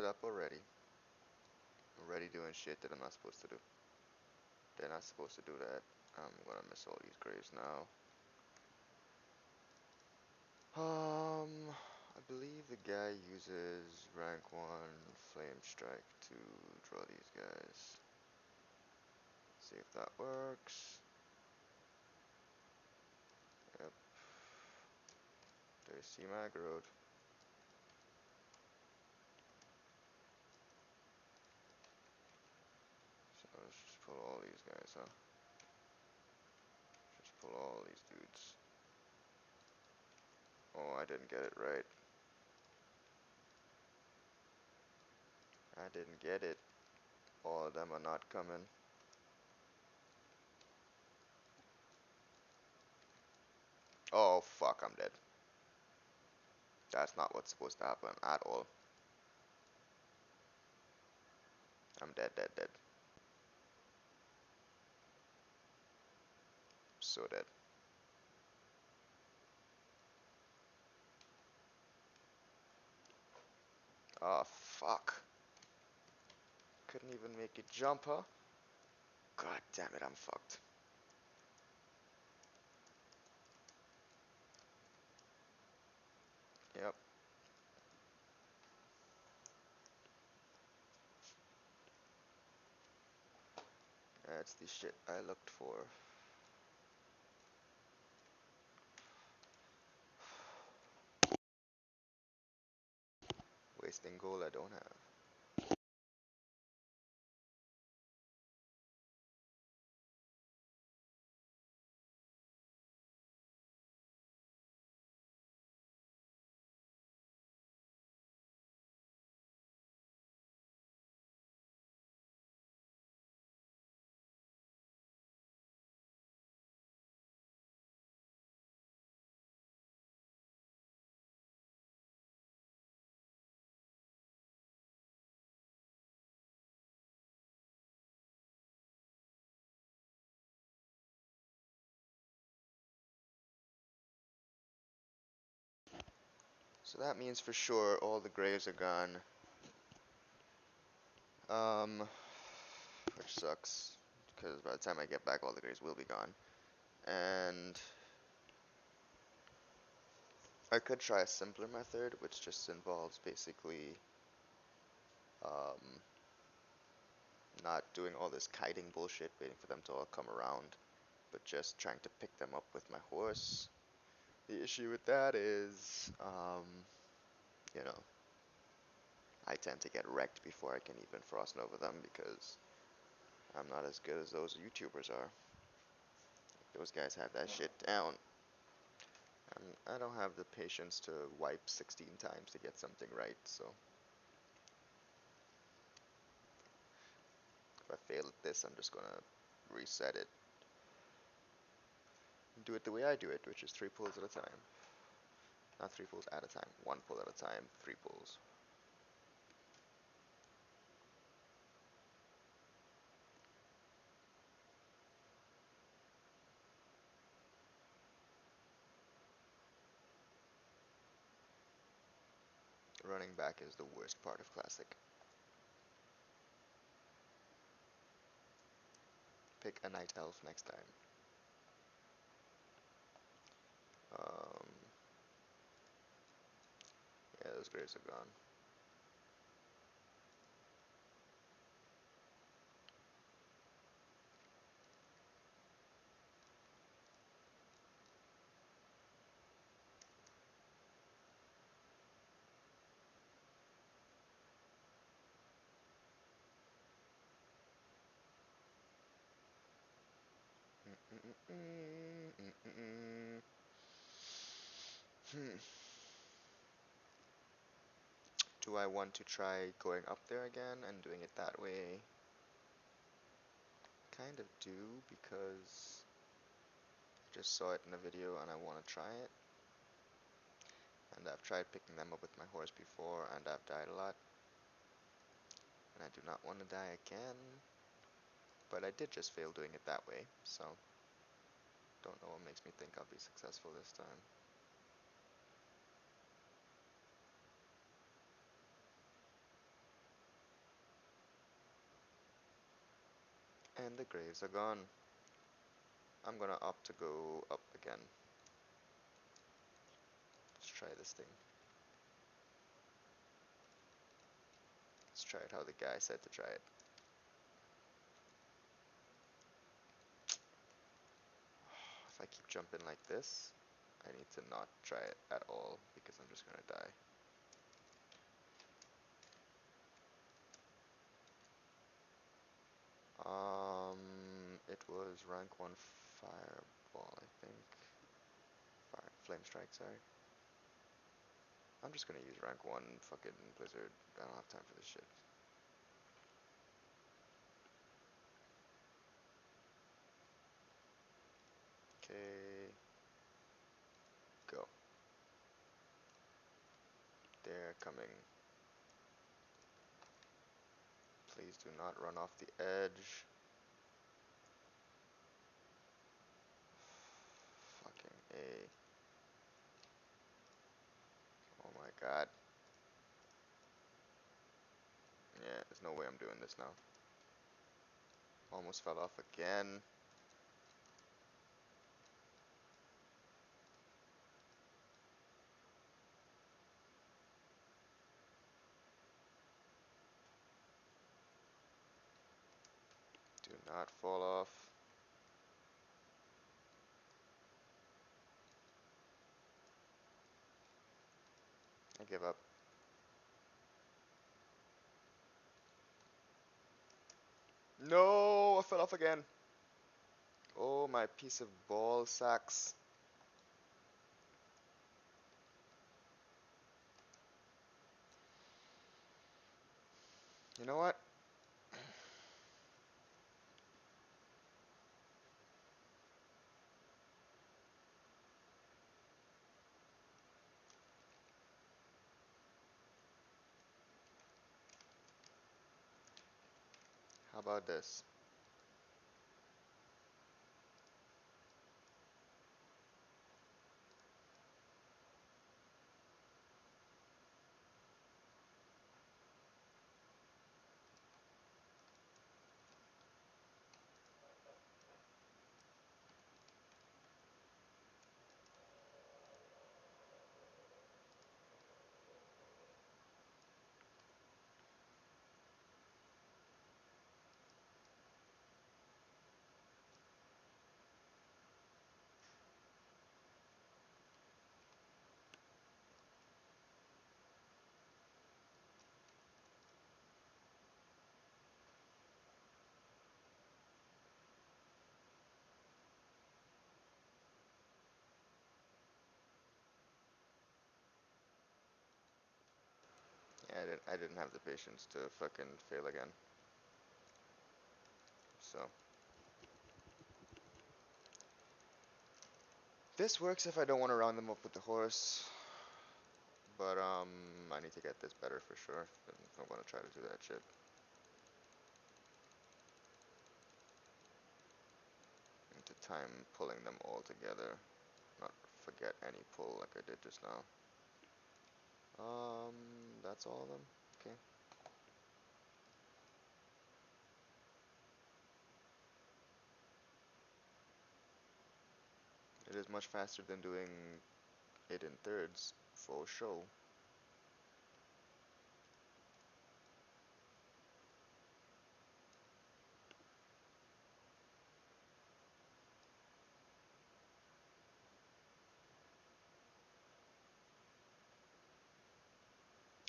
it up already. Already doing shit that I'm not supposed to do. They're not supposed to do that. I'm gonna miss all these graves now. I believe the guy uses rank 1 flame strike to draw these guys. See if that works. Yep. They seem aggroed. So let's just pull all these guys, huh? Just pull all these dudes. Oh, I didn't get it right. I didn't get it. All of them are not coming. Oh, fuck, I'm dead. That's not what's supposed to happen at all. I'm dead, dead, dead. So dead. Oh, fuck. Couldn't even make it jump, huh? God damn it, I'm fucked. Yep. That's the shit I looked for. Wasting gold I don't have. So that means for sure all the graves are gone. Which sucks. Because by the time I get back, all the graves will be gone. And I could try a simpler method, which just involves basically um, not doing all this kiting bullshit, waiting for them to all come around, but just trying to pick them up with my horse. The issue with that is, you know, I tend to get wrecked before I can even frost nova them because I'm not as good as those YouTubers are. Those guys have that shit down. I don't have the patience to wipe 16 times to get something right, so if I fail at this, I'm just gonna reset it. Do it the way I do it, which is 3 pulls at a time. Not 3 pulls at a time, 1 pull at a time, 3 pulls. Running back is the worst part of Classic. Pick a Night Elf next time. Um, yeah, those graves are gone. Hmm. Do I want to try going up there again and doing it that way? Kind of do, because I just saw it in a video and I want to try it. And I've tried picking them up with my horse before and I've died a lot. And I do not want to die again. But I did just fail doing it that way, so don't know what makes me think I'll be successful this time. And the graves are gone. I'm gonna opt to go up again. Let's try this thing. Let's try it how the guy said to try it. If I keep jumping like this, I need to not try it at all because I'm just gonna die. It was rank 1 fireball, I think. Flame strike, sorry. I'm just gonna use rank 1 fucking blizzard. I don't have time for this shit. Okay. Go. They're coming. Please do not run off the edge. Fucking A. Oh my god. Yeah, there's no way I'm doing this now. Almost fell off again. Do not fall off. I give up. No, I fell off again. Oh, my piece of ball sacks. You know what? How about this? Yeah, I didn't have the patience to fucking fail again. So this works if I don't want to round them up with the horse. But I need to get this better for sure if I want to try to do that shit. I need to time pulling them all together. Not forget any pull like I did just now. That's all of them? Okay. It is much faster than doing it in thirds, for sure.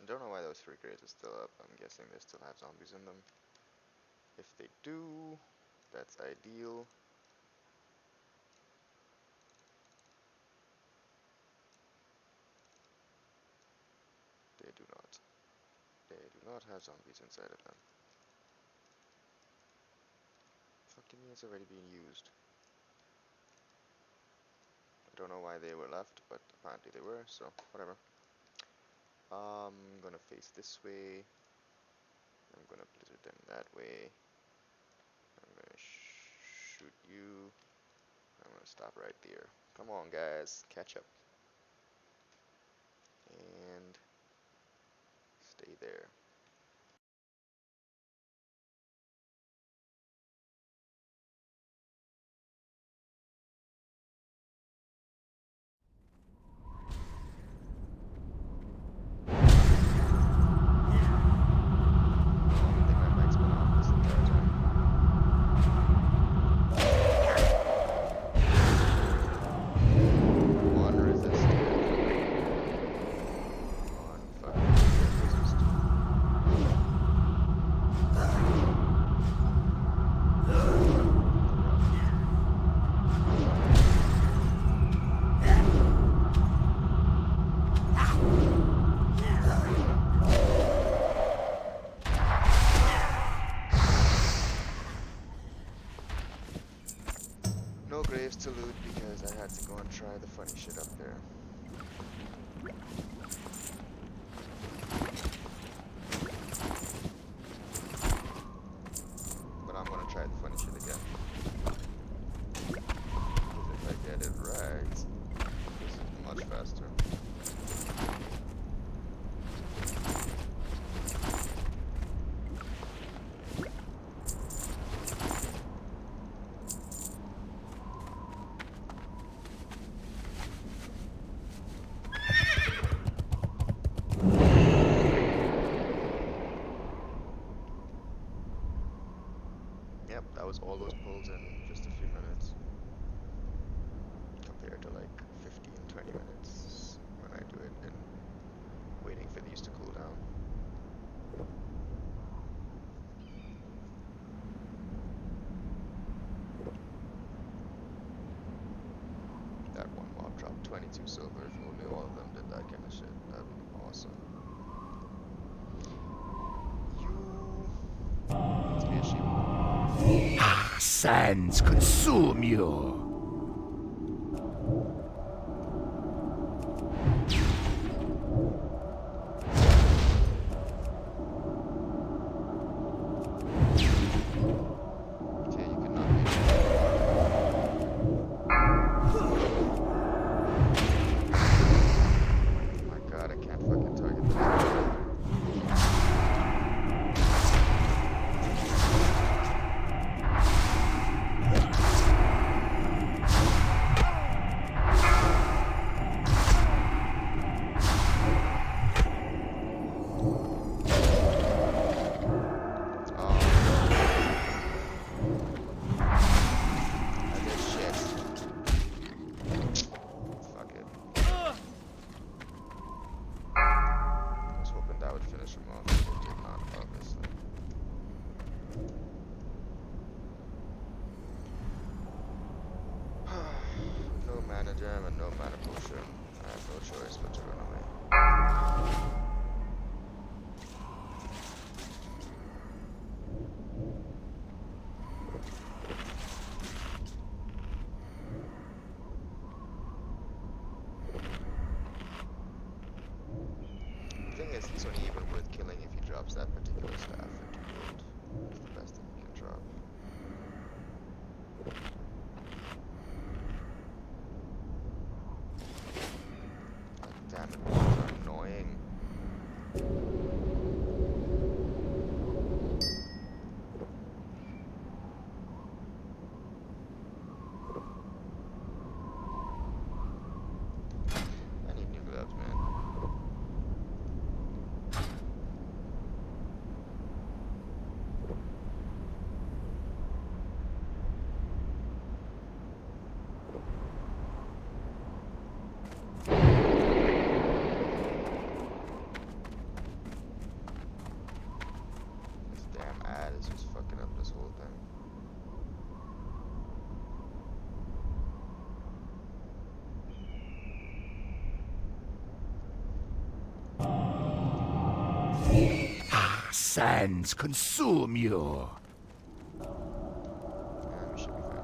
I don't know why those three crates are still up. I'm guessing they still have zombies in them. If they do, that's ideal. They do not. They do not have zombies inside of them. Fucking me, it's already being used. I don't know why they were left, but apparently they were, so whatever. I'm gonna face this way. I'm gonna blizzard them that way. I'm gonna shoot you. I'm gonna stop right there. Come on, guys, catch up. And stay there. graves to loot because I had to go and try the funny shit up there. But I'm gonna try the funny shit again. Because if I get it right, this is much faster. Yep, that was all those pulls in just a few minutes. Compared to like 15-20 minutes when I do it and waiting for these to cool down. That one mob dropped 22 silver. If only all of them did that kind of shit, that'd be awesome. Let's be a sheep. Sands consume you. Okay, you cannot be. Oh my god, I can't fucking target this. That would finish him off, but it did not, obviously. No mana jam and no mana potion. I have no choice but to run away. The thing is, he's only even worth killing if he drops that particular staff into gold. It's the best thing he can drop. God damn it, these are annoying. I need new gloves, man. This damn ad is just fucking up this whole thing. Sands consume you. We should be fine.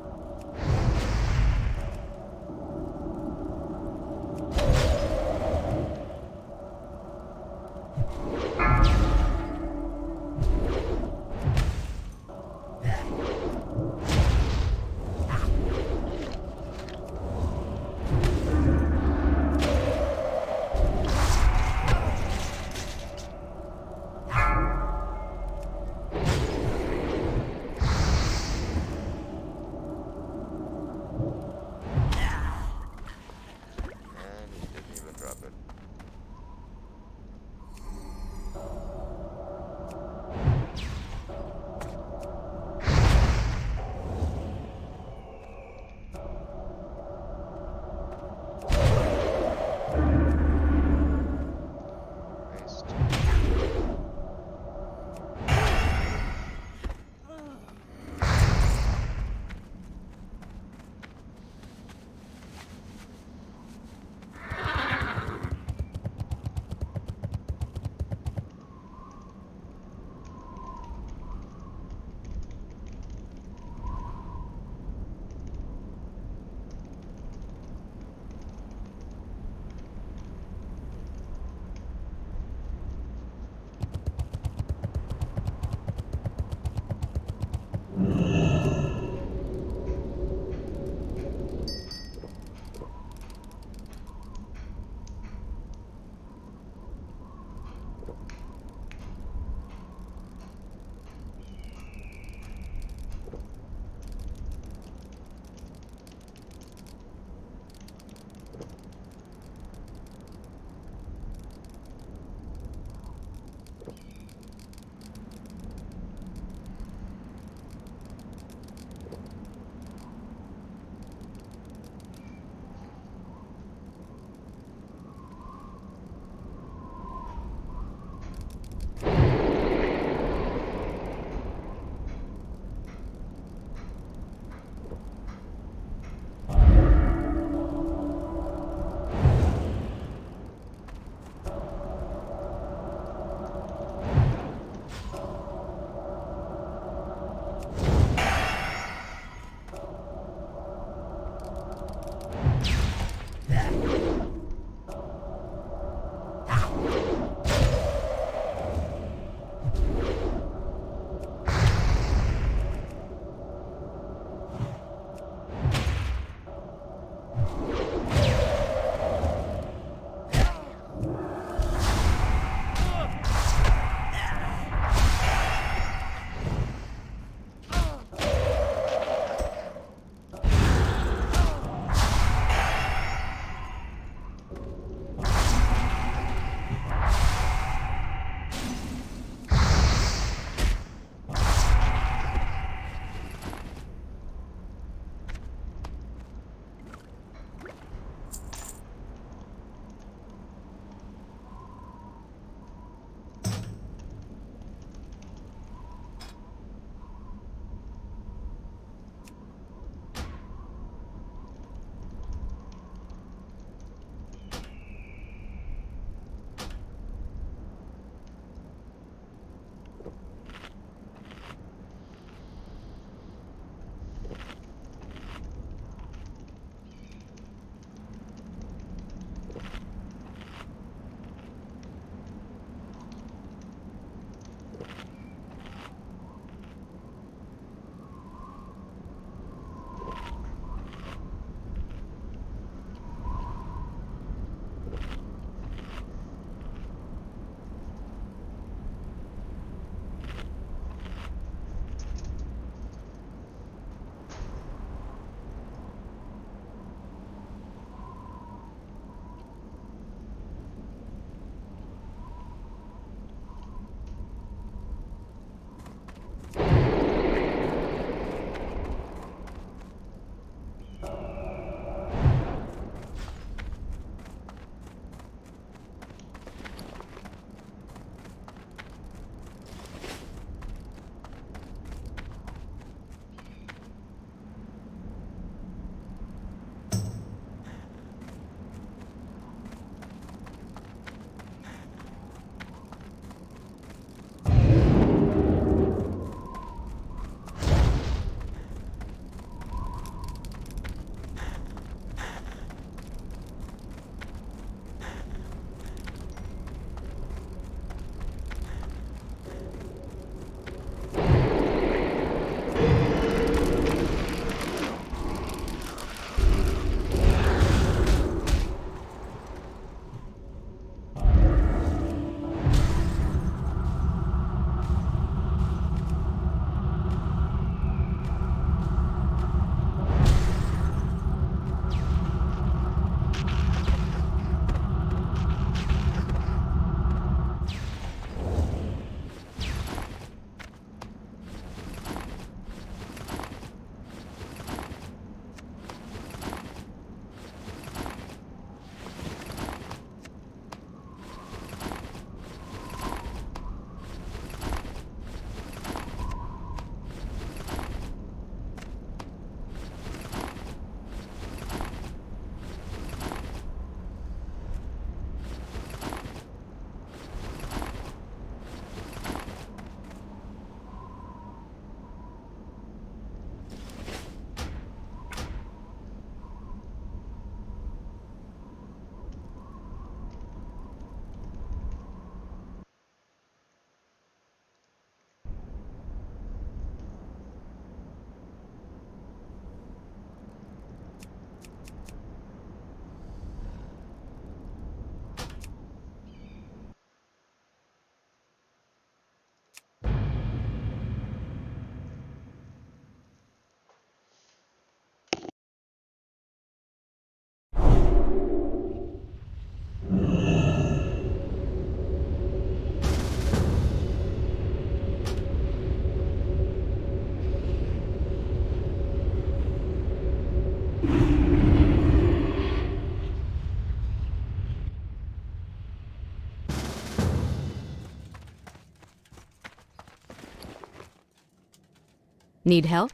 Need help?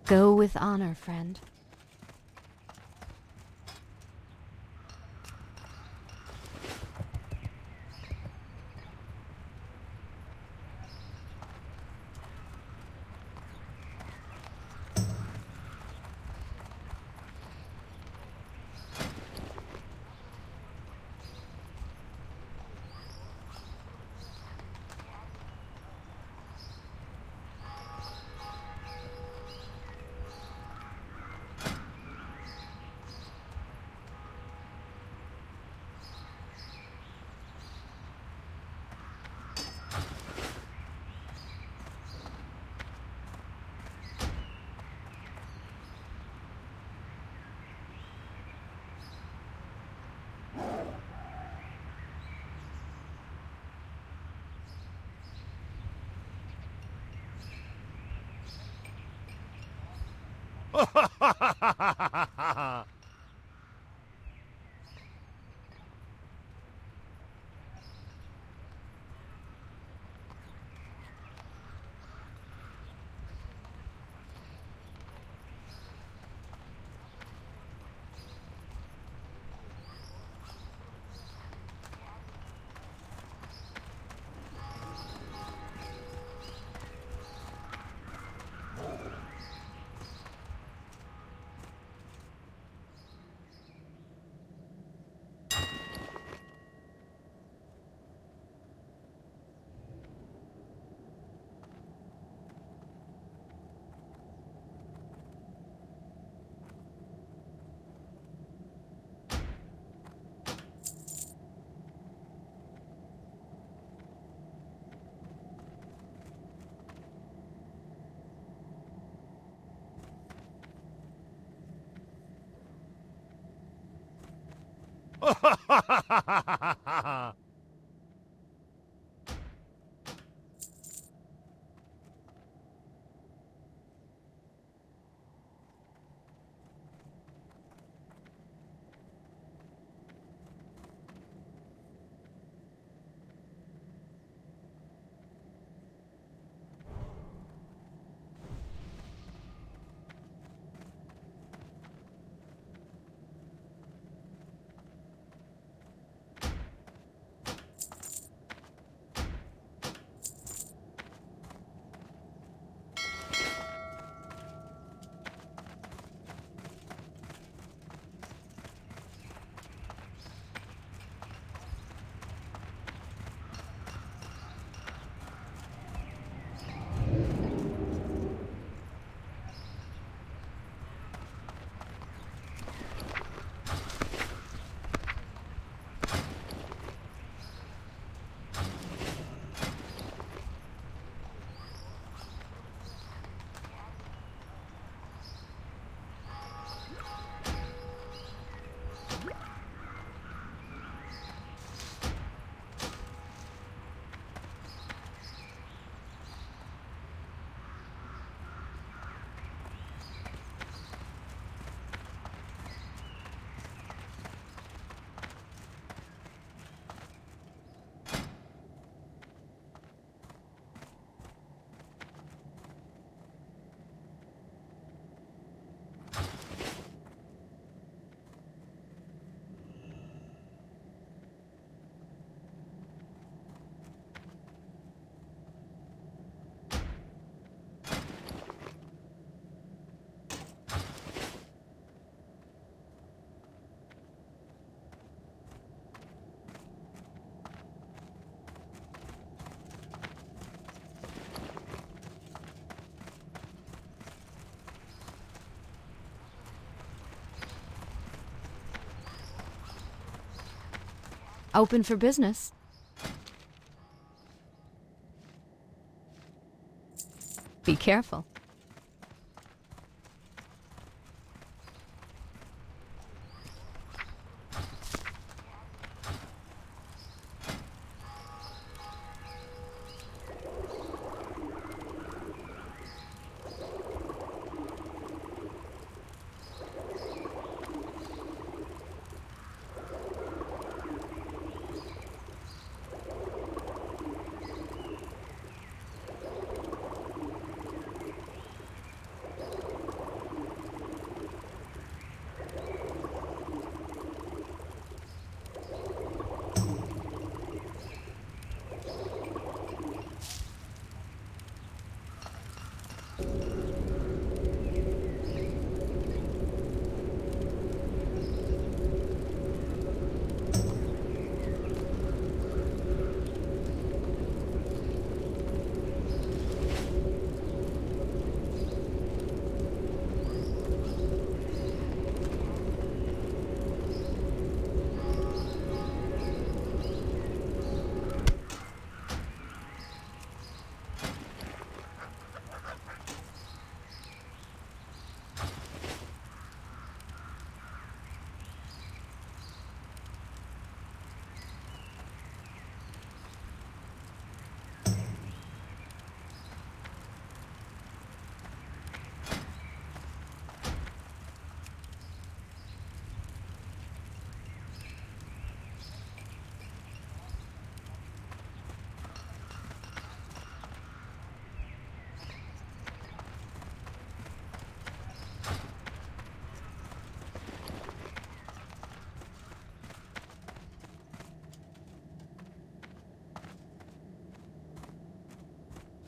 Go with honor, friend. Open for business. Be careful.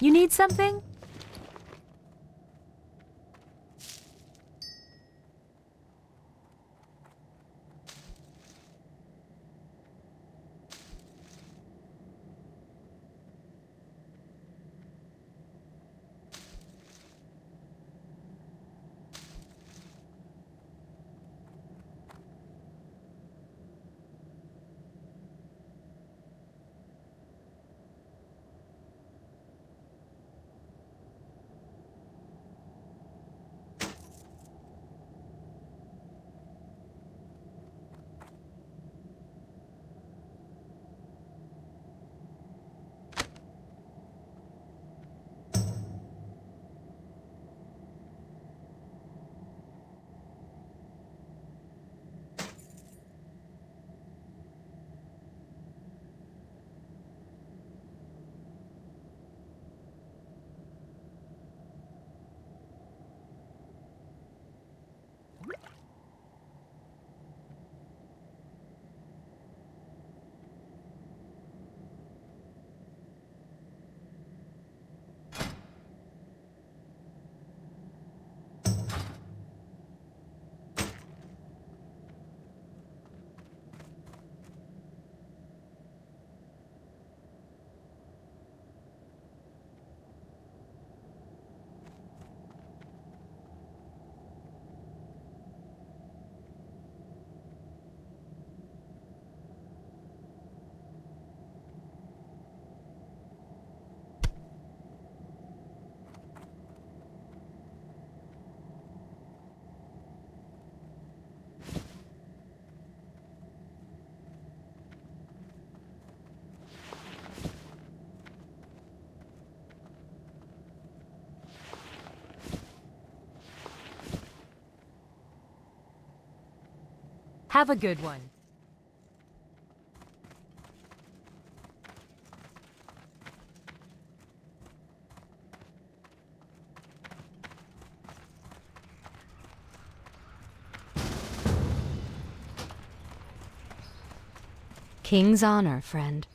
You need something? Have a good one. King's honor, friend.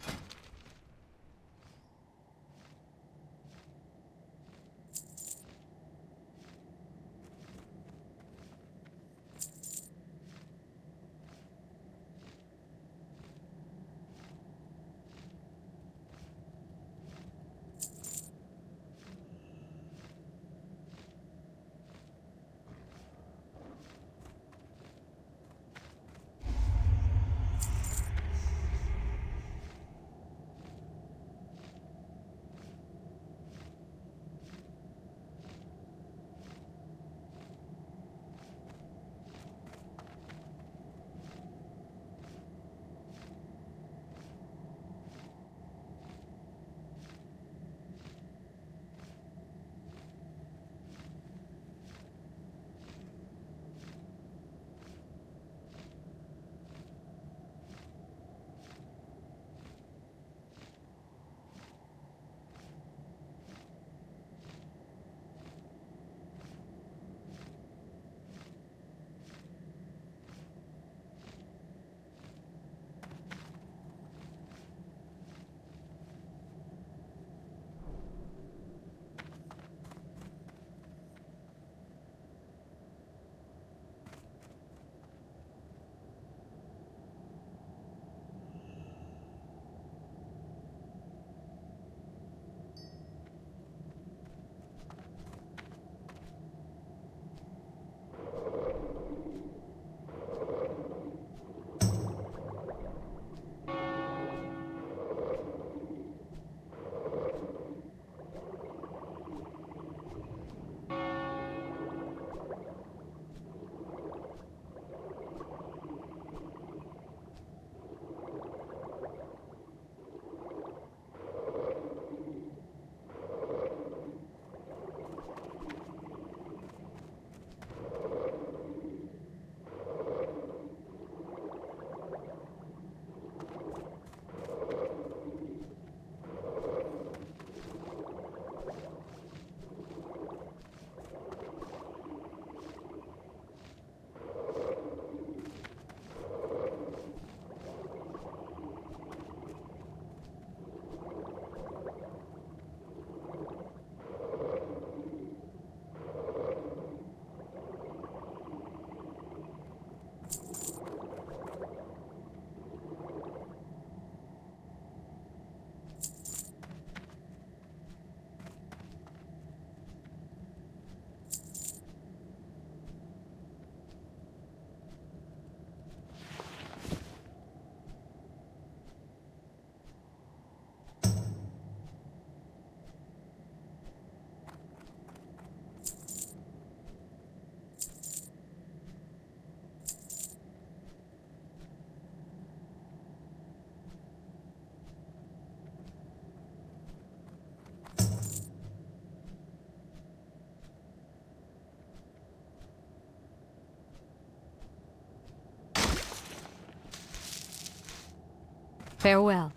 Farewell.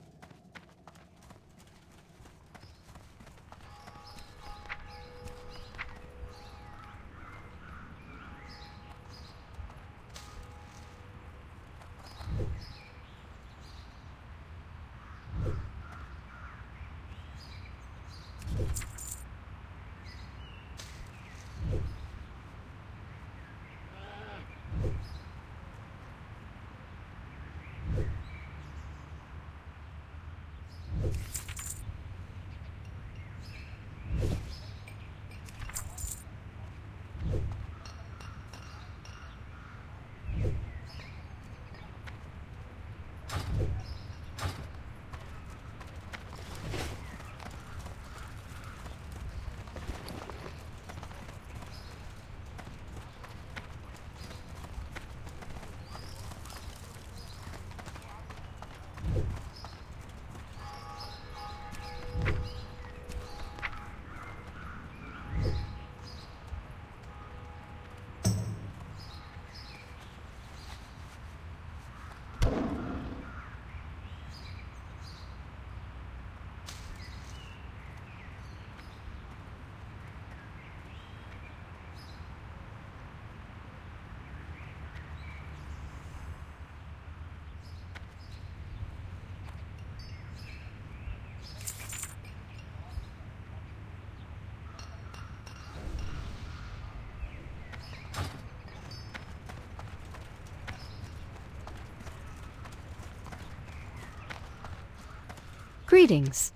Greetings.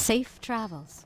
Safe travels.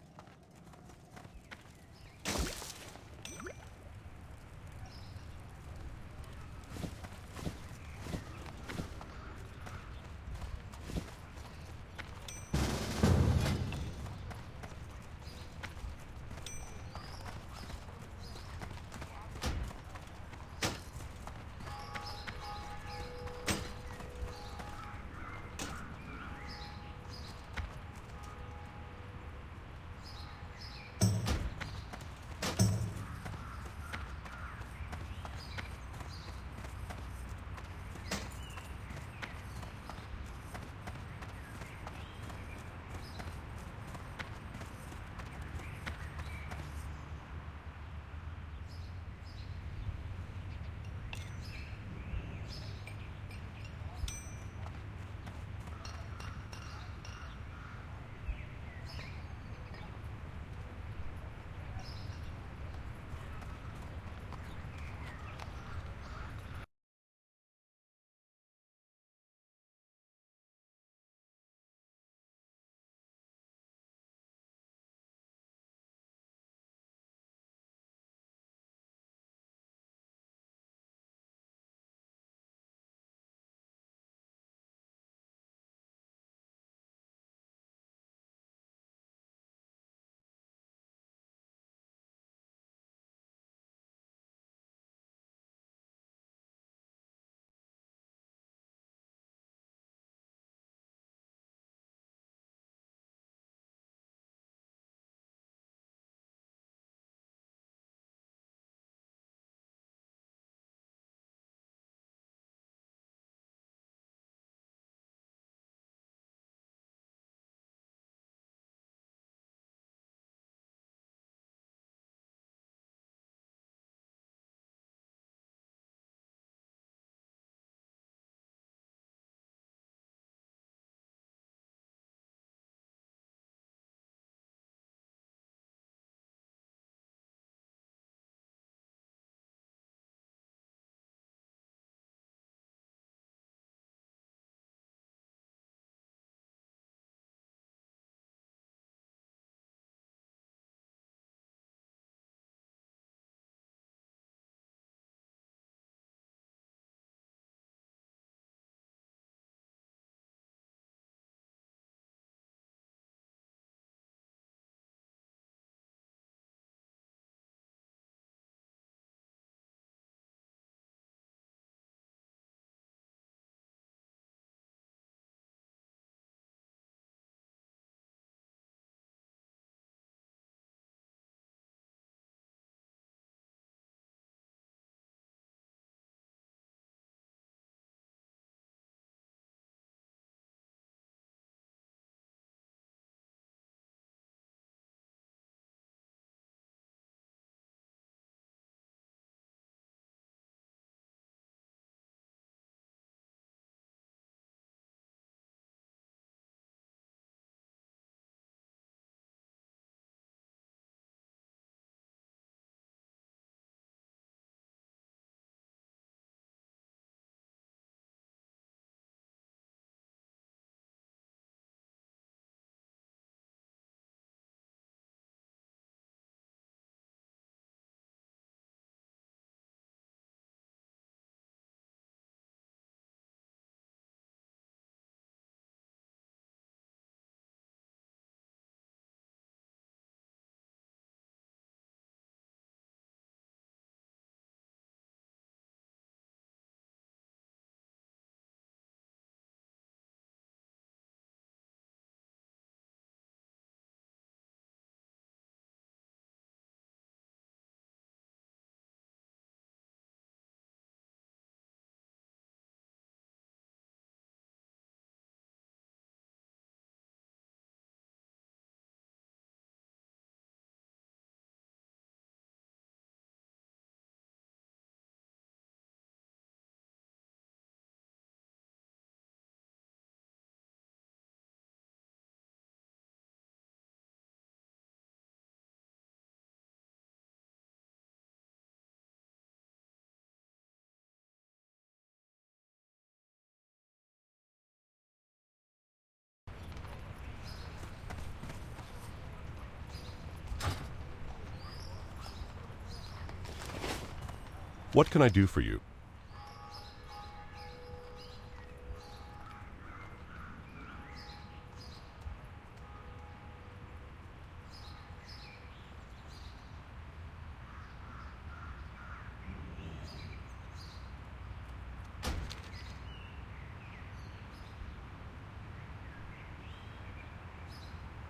What can I do for you?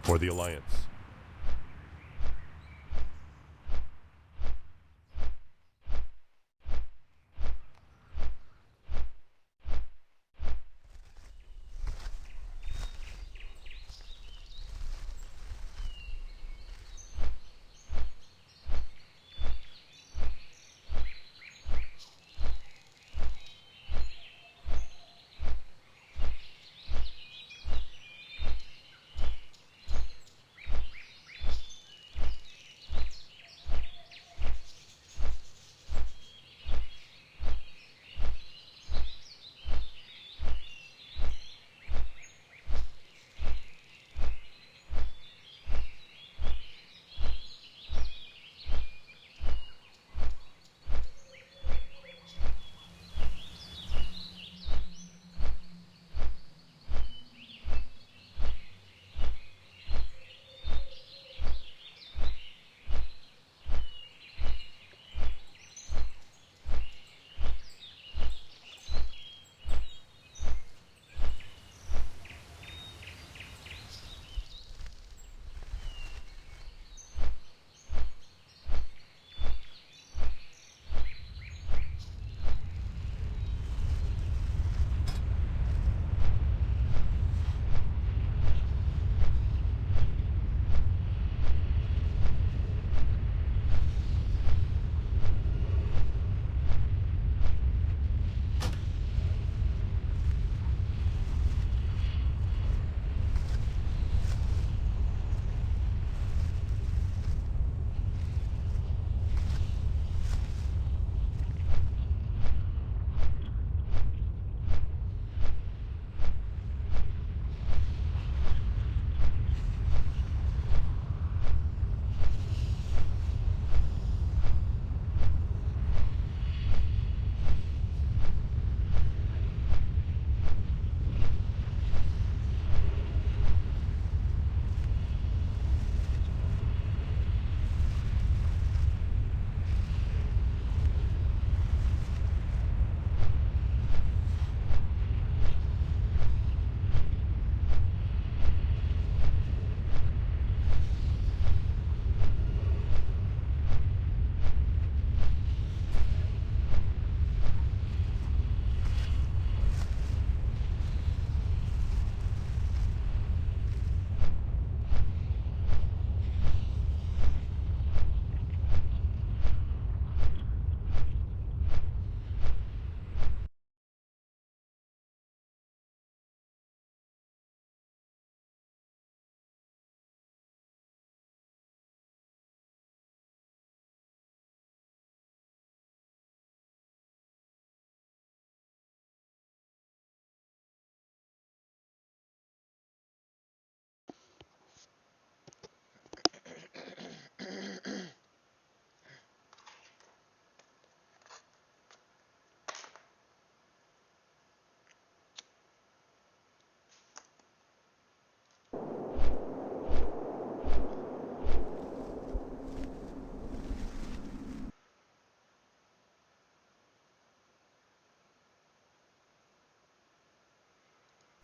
For the Alliance.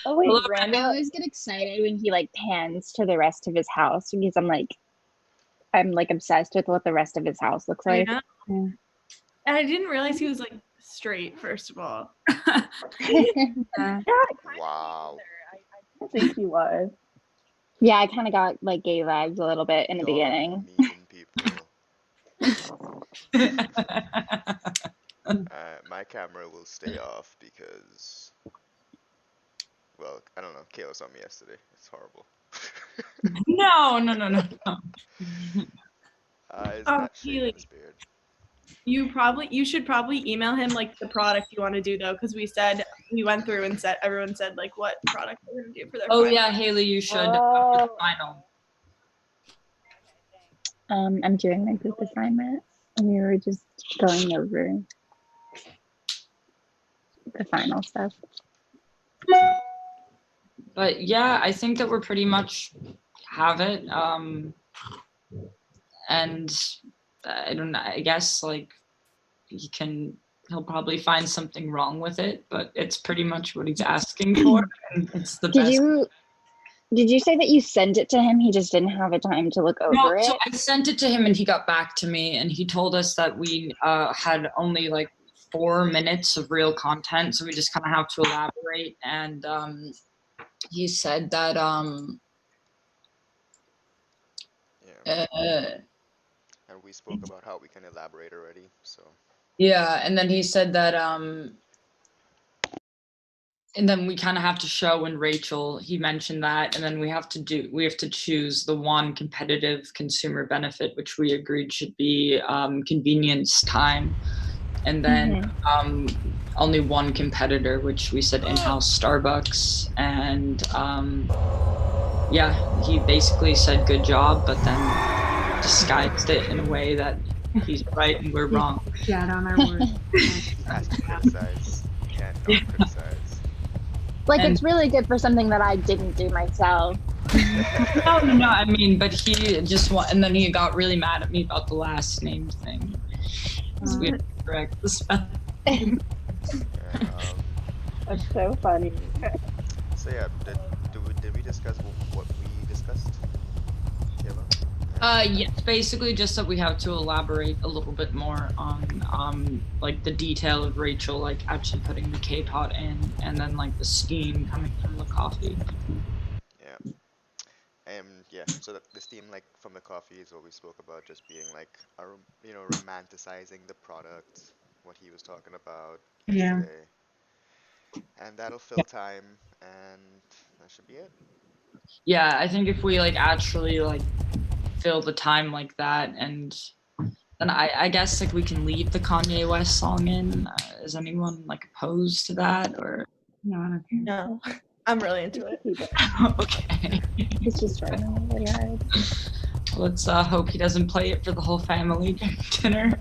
Oh wait, Hello, I always get excited when he like pans to the rest of his house because I'm like obsessed with what the rest of his house looks like. Yeah. And I didn't realize he was like straight, first of all. Yeah, Wow. I think he was. Yeah, I kind of got like gay vibes a little bit in the Y'all are beginning. mean people. My camera will stay off because, well, I don't know. Kayla saw me yesterday. It's horrible. No. Eyes Oh, not shaving Keely, his beard. you should probably email him like the product you want to do though, because we went through and said everyone said like what product they're gonna do for their Oh final. yeah, Haley, you should Oh. final. I'm doing my group assignment, and we were just going over the final stuff. But yeah, I think that we're pretty much have it. And I don't know, I guess like he'll probably find something wrong with it, but it's pretty much what he's asking for. And it's the best. Did you say that you sent it to him? He just didn't have a time to look over No, it? so I sent it to him and he got back to me and he told us that we had only like 4 minutes of real content. So we just kind of have to elaborate. And he said that And we spoke about how we can elaborate already, so. yeah, and then he said that and then we kind of have to show in Rachel, he mentioned that, and then we have to choose the one competitive consumer benefit, which we agreed should be convenience time, and then only one competitor, which we said in-house Starbucks, and yeah, he basically said good job, but then disguised it in a way that he's right and we're wrong. Yeah, on our word. He has to criticize. He can't not criticize. Like, it's really good for something that I didn't do myself. No, I mean, but he just and then he got really mad at me about the last name thing. So we have to correct the spelling. That's so funny. So yeah, did we discuss what we discussed, Kayla? Yes, basically just that we have to elaborate a little bit more on like the detail of Rachel like actually putting the K-pot in, and then like the steam coming from the coffee. Yeah. Yeah, so the steam like from the coffee is what we spoke about, just being like, romanticizing the product, what he was talking about yesterday. And that'll fill time, and that should be it. Yeah, I think if we like actually like fill the time like that, and then I guess like we can leave the Kanye West song in. Is anyone like opposed to that, or No, I don't care. No, I'm really into it. okay? It's just running really hard. Let's hope he doesn't play it for the whole family during dinner.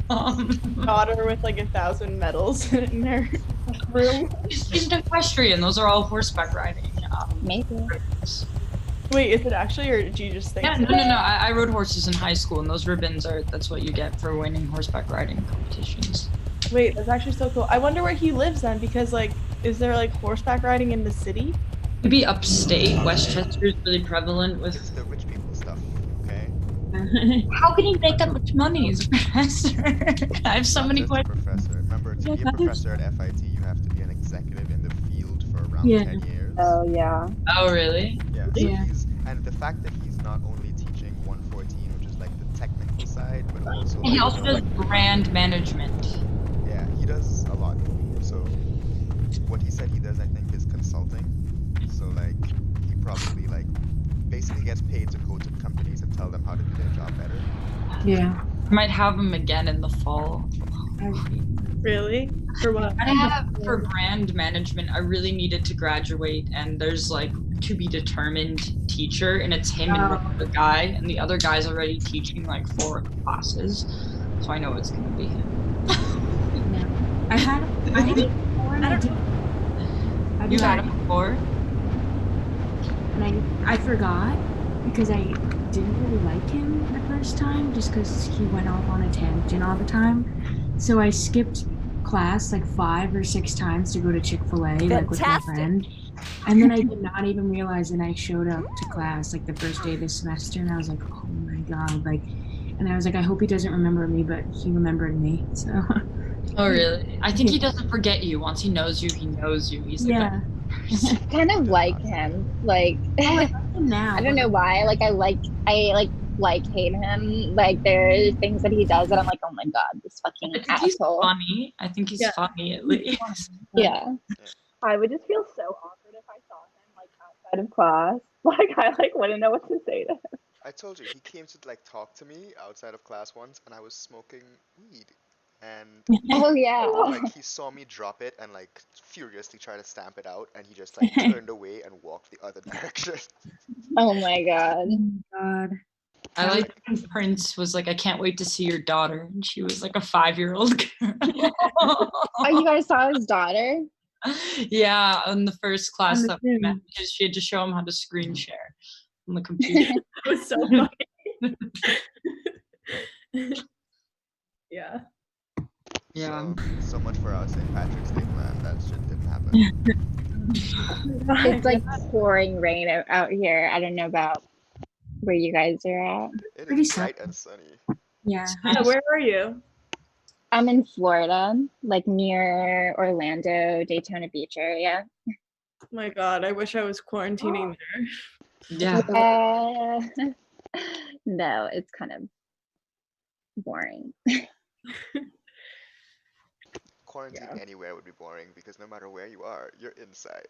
Daughter with like 1,000 medals in her room. She's an equestrian. Those are all horseback riding. Maybe. Wait, is it actually, or did you just think? Yeah, no. I rode horses in high school, and those ribbons that's what you get for winning horseback riding competitions. Wait, that's actually so cool. I wonder where he lives then, because like, is there like horseback riding in the city? Maybe upstate. Westchester is really prevalent with. It's the rich people stuff, okay? How can you make that much money as a professor? I have so many questions. Professor. Remember, to be a professor at FIT, you have to be an executive in the field for around 10 years. Oh, yeah. Oh, really? Yeah. So Yeah. and the fact that he's not only teaching 114, which is like the technical side, but also He like, also does brand management. yeah, he does a lot. So what he said he does, I think, is consulting. So like he probably like basically gets paid to go to companies and tell them how to do their job better. Yeah. Might have him again in the fall. Really? For what? For brand management, I really needed to graduate, and there's like to be determined teacher, and it's him and another guy, and the other guy's already teaching like 4 classes, so I know it's gonna be him. I had it before, and I did. You had him before? And I forgot because I didn't really like him the first time, just because he went off on a tangent all the time. So I skipped class like 5 or 6 times to go to Chick-fil-A like with my friend. And then I did not even realize that I showed up to class like the first day of the semester, and I was like, oh my god, like, and I was like, I hope he doesn't remember me, but he remembered me. So. Oh really? I think he doesn't forget you. Once he knows you, he knows you. He's the Yeah. I kind of like him. Like, Now. I don't know why. Like, I hate him. Like, there are things that he does that I'm like, oh my god, this fucking I think he's asshole. funny. I think he's funny at least. Yeah. I would just feel so awkward if I saw him like outside of class. Like, I wouldn't know what to say to him. I told you, he came to like talk to me outside of class once, and I was smoking weed, and Oh yeah. like he saw me drop it and like furiously try to stamp it out, and he just like turned away and walked the other direction. Oh my god. God. I like when Prince was like, I can't wait to see your daughter. And she was like a 5-year-old girl. Oh, you guys saw his daughter? Yeah, in the first class On the that we met, Zoom. because she had to show him how to screen share on the computer. That was so funny. Yeah. Yeah. So much for our St. Patrick's Day plan. That shit didn't happen. It's like pouring rain out here. I don't know about where you guys are at. It Pretty is sad. bright and sunny. Yeah. Yeah, where are you? I'm in Florida, like near Orlando, Daytona Beach area. Oh my god, I wish I was quarantining there. Yeah. No, it's kind of boring. Quarantine anywhere would be boring because no matter where you are, you're inside.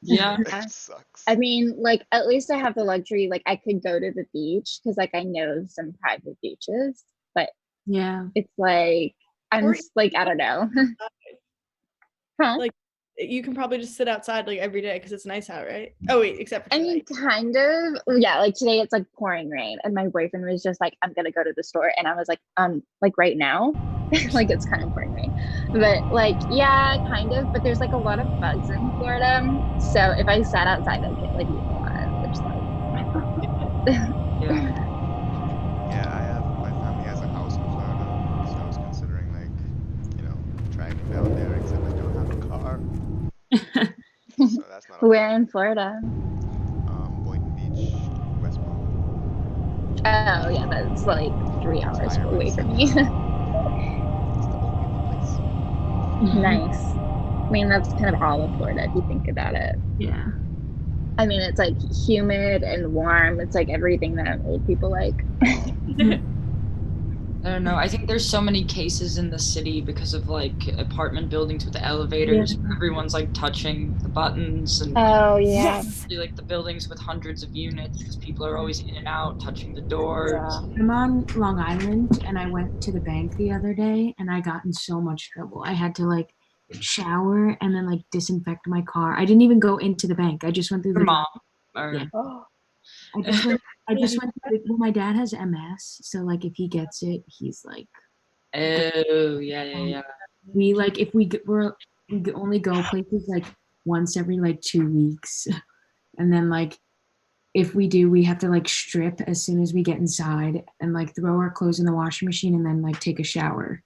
Yeah. It sucks. I mean, like, at least I have the luxury, like, I could go to the beach because, like, I know some private beaches, but Yeah. it's like, Or- like, I don't know. Huh? Like, you can probably just sit outside like every day because it's nice out, right? Oh wait, except for I mean, tonight. kind of. Yeah, like today it's like pouring rain, and my boyfriend was just like, "I'm gonna go to the store," and I was like right now, like it's kind of pouring rain, but like yeah, kind of. But there's like a lot of bugs in Florida, so if I sat outside, I'd get like eaten alive, which like. Yeah. Yeah, my family has a house in Florida, so I was considering driving down there, except I don't have a car. So that's not a Where in Florida? Boynton Beach, West Palm. Oh yeah, that's like 3 hours Higher away risk. from me. It's the old people place. Nice. I mean, that's kind of all of Florida if you think about it. Yeah. I mean, it's like humid and warm. It's like everything that old people like. I don't know. I think there's so many cases in the city because of like apartment buildings with the elevators. Everyone's like touching the buttons and Oh yeah. like the buildings with hundreds of units because people are always in and out touching the doors. I'm on Long Island and I went to the bank the other day and I got in so much trouble. I had to like shower and then like disinfect my car. I didn't even go into the bank. I just went through Your the mom. Or, Yeah. I just went well, my dad has MS, so like if he gets it, he's like Oh yeah. we like if we only go places like once every like 2 weeks. And then like if we do, we have to like strip as soon as we get inside and like throw our clothes in the washing machine and then like take a shower.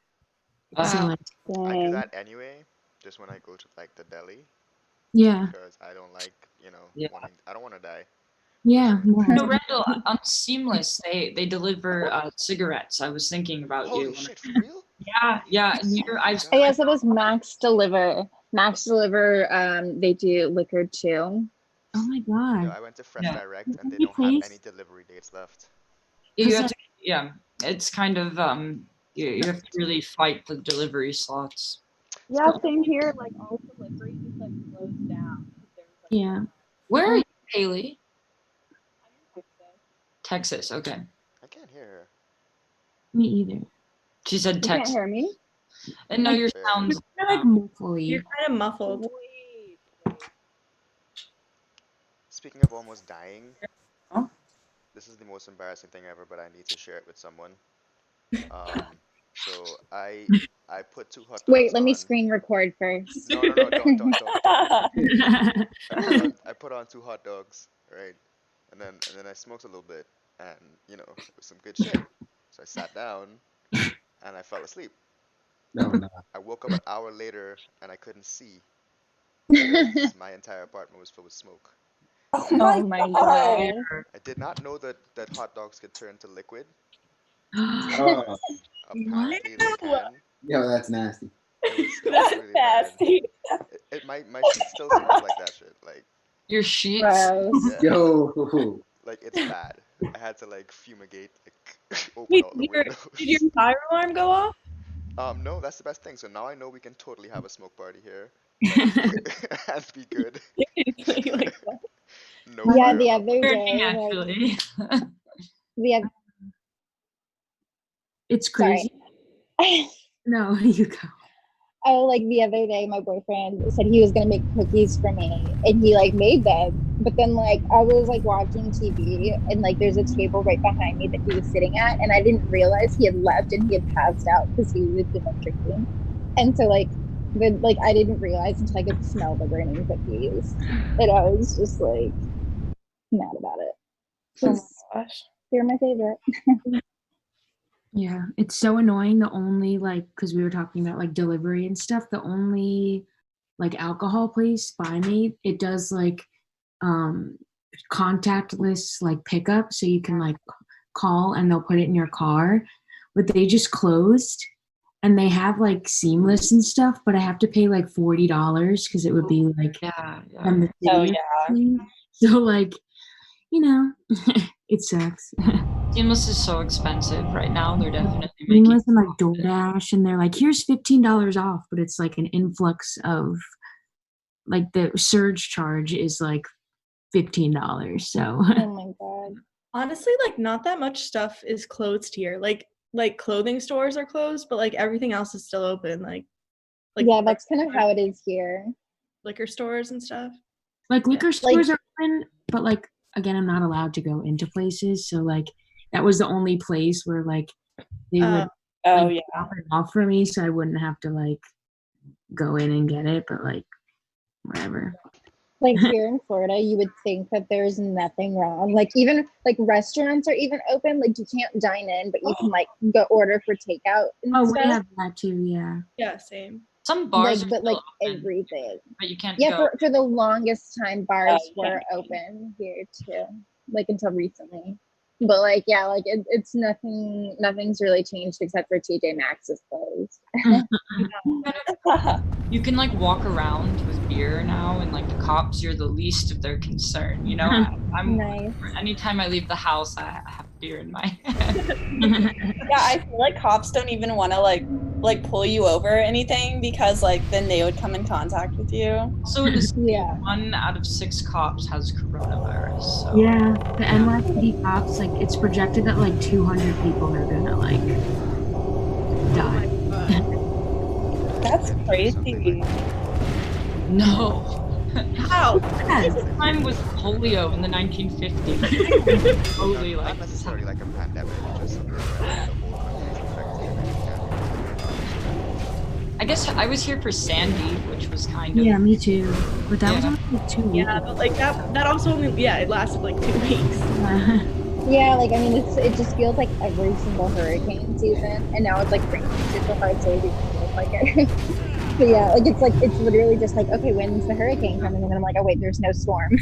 So Wow. like I do Dang. that anyway, just when I go to like the deli, yeah. because I don't like, Yeah. I don't want to die. Yeah. No, No. Randall, on Seamless, they deliver cigarettes. I was thinking about Holy you. shit, for real? Yeah. And here I've I guess it was Max Deliver. Max Deliver, they do liquor too. Oh my Yeah, god. I went to Fresh Yeah. Direct and they You don't have please? any delivery dates left. you have to it's kind of you have to really fight the delivery slots. Yeah, same here. Like all delivery just like slows down. Yeah. Where are you, Haley? Texas. Okay. I can't hear her. Me either. She said You can't Texas. hear me? And no, your Fair. sounds. They're like muffly. You're kind of muffled. Speaking of almost dying, Huh? this is the most embarrassing thing ever, but I need to share it with someone. So I put 2 hot dogs Wait, let me on- screen record first. No, don't. I put on 2 hot dogs, right? And then I smoked a little bit, and it was some good shit. So I sat down, and I fell asleep. No. I woke up an hour later, and I couldn't see. Because my entire apartment was filled with smoke. Oh my god. I did not know that hot dogs could turn to liquid. Oh, Apparently they can. yo, that's nasty. It was really bad. My sheet still smells like that shit. Like Your sheets. Gross. yeah, Yo. like it's bad. I had to like fumigate, like open Wait, all the did windows. your fire alarm go off? No, that's the best thing. So now I know we can totally have a smoke party here. And be good. Like, No Yeah, fire the alarm. other day, Actually. It's sorry. crazy. No, you go. Oh, like the other day, my boyfriend said he was gonna make cookies for me, and he like made them, But then like I was like watching TV and like there's a table right behind me that he was sitting at, and I didn't realize he had left and he had passed out because he was too much drinking. And so like like I didn't realize until I could smell the burning cookies. And I was just like mad about it. Oh 'Cause my gosh. they're my favorite. Yeah, it's so annoying. The only like, because we were talking about like delivery and stuff, the only like alcohol place by me, it does like contactless like pickup, so you can like call and they'll put it in your car. But they just closed, and they have like seamless and stuff, but I have to pay like $40 because it would be like Yeah, yeah. from the Oh city. yeah. So like, you know, it sucks. Seamless is so expensive right now. They're definitely making. Seamless and like DoorDash, and they're like, here's $15 off, but it's like an influx of like the surge charge is like $15. So Oh my god. Honestly, like not that much stuff is closed here. Like clothing stores are closed, but like everything else is still open. Like Yeah, that's kind of how it is here. liquor stores and stuff. like liquor Like- stores are open, but like again, I'm not allowed to go into places. So like that was the only place where like they would Oh like, yeah. drop it off for me, so I wouldn't have to like go in and get it. But like whatever. Like here in Florida, you would think that there's nothing wrong. Like even like restaurants are even open. Like you can't dine in, but you can like go order for takeout and Oh, we stuff. have that too. Yeah. Yeah, same. Some bars Like, are but still like open, everything. but you can't Yeah, go. for the longest time, bars yeah. were open here too. Like until recently. But like yeah, like it's nothing's really changed except for TJ Maxx is closed. You can like walk around with beer now, and like the cops, you're the least of their concern. You know, I'm. Nice. Anytime I leave the house, I have beer in my hand. Yeah, I feel like cops don't even want to like pull you over or anything because like then they would come in contact with you. So it is Yeah. 1 out of 6 cops has coronavirus. So. Yeah, the NYPD cops, like it's projected that like 200 people are gonna like die. That's crazy. No. How? This time was polio in the 1950s. Totally Not like necessarily like a pandemic, just the whole country's affected. I guess I was here for Sandy, which was kind of Yeah, me too. But that was Yeah. only like 2 weeks. Yeah, but like that also only it lasted like 2 weeks. Yeah, like I mean it just feels like every single hurricane season, and now it's like raining super hard, so it even feels like it. But yeah, like it's literally just like, okay, when's the hurricane coming? And then I'm like, oh wait, there's no storm.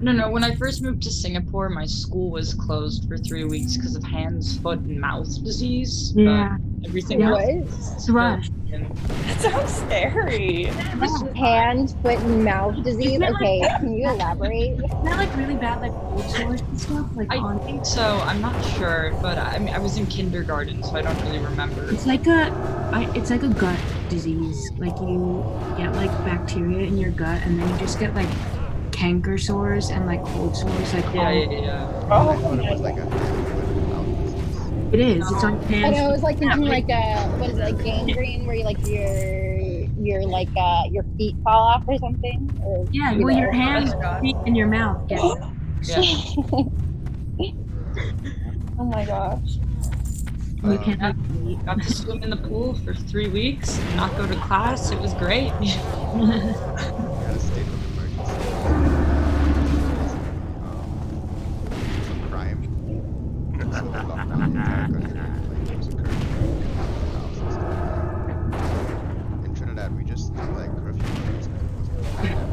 No. When I first moved to Singapore, my school was closed for 3 weeks because of hands, foot, and mouth disease. but Yeah. everything Yeah. else. What? Thrush. That sounds scary. Hand, foot, and mouth disease. Isn't it Okay, can you elaborate? Isn't that like really bad, like cold sores and stuff? Like I on think so. I'm not sure, but I mean, I was in kindergarten, so I don't really remember. it's like it's like a gut disease. Like you get like bacteria in your gut, and then you just get like canker sores and like cold sores. Like Yeah, all- yeah. I thought it was like a hand-foot-mouth disease. it is. It's on I hands. know, it was like thinking like what is it, like gangrene, where you like your like your feet fall off or something. Or, Yeah, you well, know. your hands, feet, and your mouth get. Yeah. Oh my gosh. You can't like, eat. Got to swim in the pool for 3 weeks, and not go to class. It was great. We had a state of emergency. For crime. So we locked down the entire country. Like there was a curfew in the house and stuff. In Trinidad, we just had like curfew orders because it wasn't a pandemic.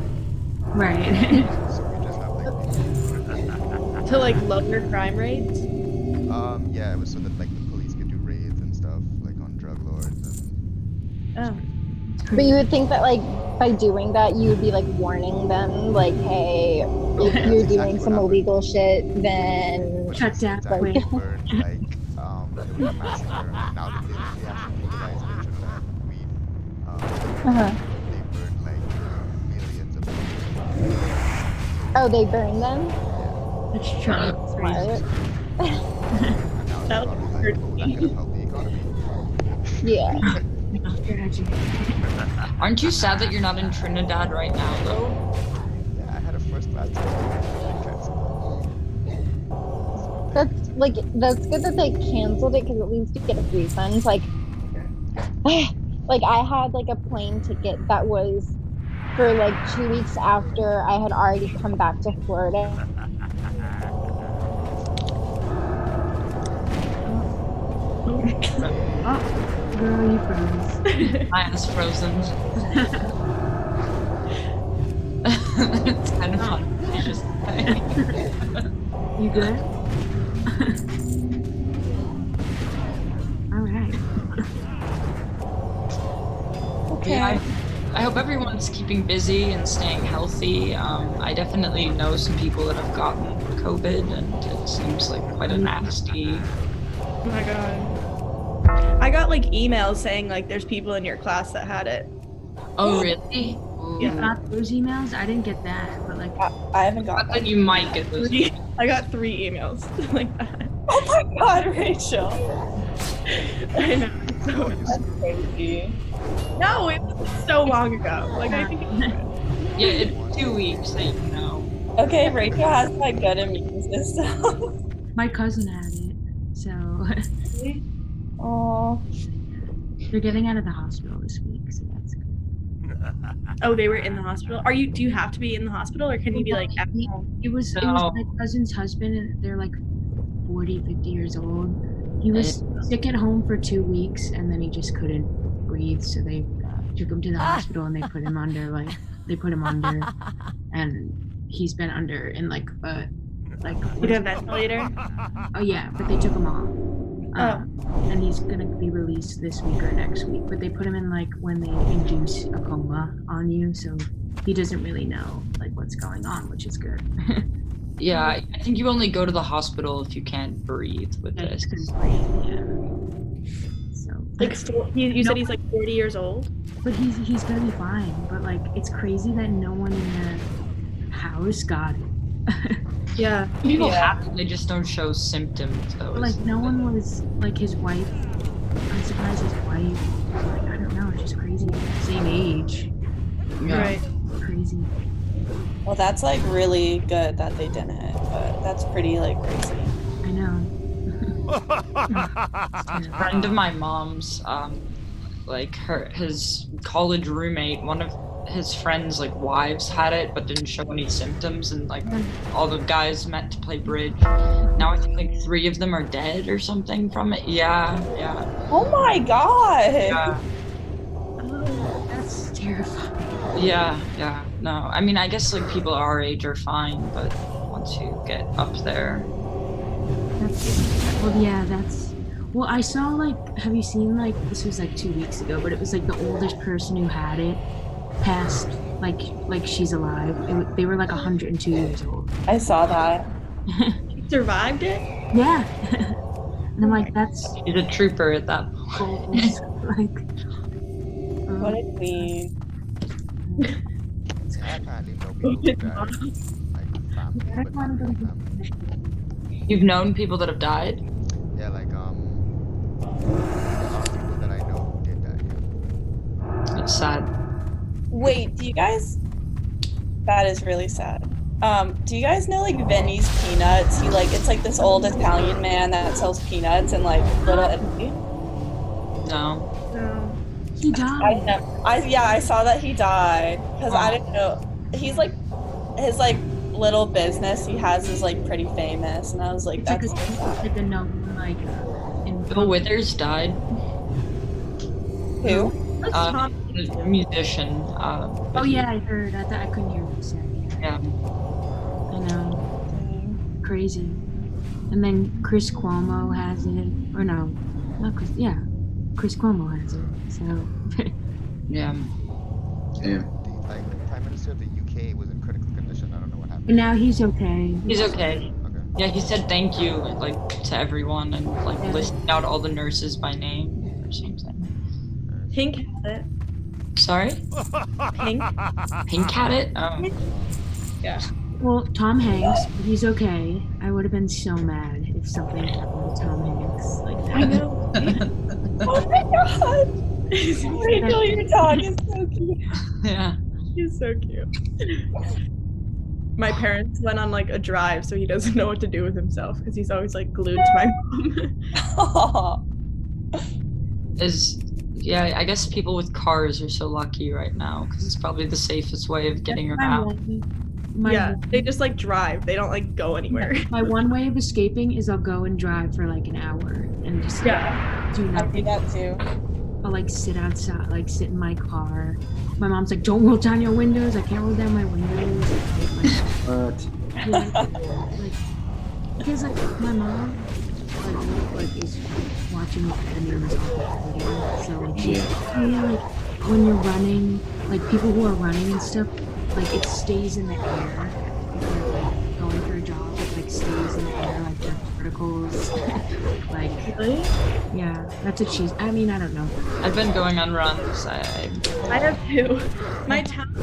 Right. So we just have like To like lower crime rates. yeah, it was so that like the police could do raids and stuff like on drug lords and Oh. But you would think that like by doing that you would be like warning them like, hey, if That's you're exactly doing what some happened. illegal shit, then Shut It's down. exactly Wait. where, like there was a massacre. Now that they actually legalized it in Trinidad, weed. uh-huh. They burned like millions of them. Oh, they burn them? That's true. Smart. And now That it's would probably hurt like, oh, that could have helped the economy. Yeah. Strategy. Aren't you sad that you're not in Trinidad right now, though? Yeah, I had a first class not to cancel. That's good that they canceled it because at least you get a refund. Like I had like a plane ticket that was for like 2 weeks after I had already come back to Florida. Oh, girl, you froze. Mine is frozen. It's kind of fun. You just You good? All right. Okay. Yeah, I hope everyone's keeping busy and staying healthy. I definitely know some people that have gotten COVID, and it seems like quite a nasty. Oh my god. I got like emails saying like there's people in your class that had it. Oh, really? You got those emails? I didn't get that, but like, I haven't got I thought you might get those. I got 3 emails like that. Oh my god, Rachel. I know. So, That's crazy. no, it was so long ago. Like I think it's Yeah, it's 2 weeks that you know. Okay, Rachel has like good immune system. my cousin had it, so Oh. they're getting out of the hospital this week, so that's good. Oh, they were in the hospital. Do you have to be in the hospital or can you be like at home? It was No. my cousin's husband, and they're like 40, 50 years old. He was sick at home for 2 weeks, and then he just couldn't breathe, so they took him to the hospital and they put him under, and he's been under in like a ventilator? Oh yeah, but they took him off. And he's gonna be released this week or next week. But they put him in like when they induce a coma on you, so he doesn't really know like what's going on, which is good. Yeah, I think you only go to the hospital if you can't breathe with this. Yeah. So Like you said he's like 40 years old? but he's gonna be fine. But like it's crazy that no one in the house got it. Yeah. People have it, they just don't show symptoms. Though. But, like no one was like his wife. I'm surprised his wife. Like I don't know. It's just crazy. Same age. Yeah. Right. Crazy. Well, that's like really good that they didn't, but that's pretty like crazy. I know. A friend of my mom's, like his college roommate, one of his friends' like wives had it, but didn't show any symptoms, and like all the guys met to play bridge. Now I think like 3 of them are dead or something from it. Yeah. Oh my god. Yeah. That's terrifying. Yeah. No, I mean, I guess like people our age are fine, but once you get up there, Well, I saw like, have you seen like, this was like 2 weeks ago, but it was like the oldest person who had it passed, like she's alive. They were like 102 years old. I saw that. He survived it? Yeah. And I'm like, that's he's a trooper at that point. like, What a queen. I apparently know people who died. Like family, but not real family. You've known people that have died? Yeah, like people that I know who did die. Yeah. It's sad. Wait, do you guys? That is really sad. Do you guys know like Vinny's Peanuts? It's like this old Italian man that sells peanuts in like Little Italy. No. he I died. don't know. I saw that he died because I didn't know. He's like his like little business he has is like pretty famous, and I was like, It's like that's so sad. a known like in Bill Withers died. Who? A musician. Oh yeah, I heard. I couldn't hear what you said. Yeah. I know. Crazy. And then Chris Cuomo has it. Or no, not Chris. Yeah, Chris Cuomo has it. So. Yeah. Yeah. The Prime Minister of the UK was in critical condition. I don't know what happened. Now he's okay. He's okay. Okay. Yeah, he said thank you like to everyone and like listed out all the nurses by name or something. Pink has it. Sorry? Pink? Pink had it? Oh. Yeah. Well, Tom Hanks, he's okay. I would have been so mad if something happened to Tom Hanks like that. I know. Oh my god! Rachel, your dog is so cute. Yeah. He's so cute. my parents went on like a drive, so he doesn't know what to do with himself because he's always like glued to my mom. Yeah, I guess people with cars are so lucky right now because it's probably the safest way of getting around. Yeah, they just like drive. They don't like go anywhere. My one way of escaping is I'll go and drive for like an hour and just do I do nothing. that too. I'll like sit outside, like sit in my car. My mom's like, "Don't roll down your windows." I can't roll down my windows. What? Like, because like my mom like is watching the news all the time, so like she's like when you're running, like people who are running and stuff, like it stays in the air. If you're like going for a jog, it like stays in the air, like the particles. Like Really? yeah, that's what she's. I mean, I don't know. I've been going on runs. I have too. My town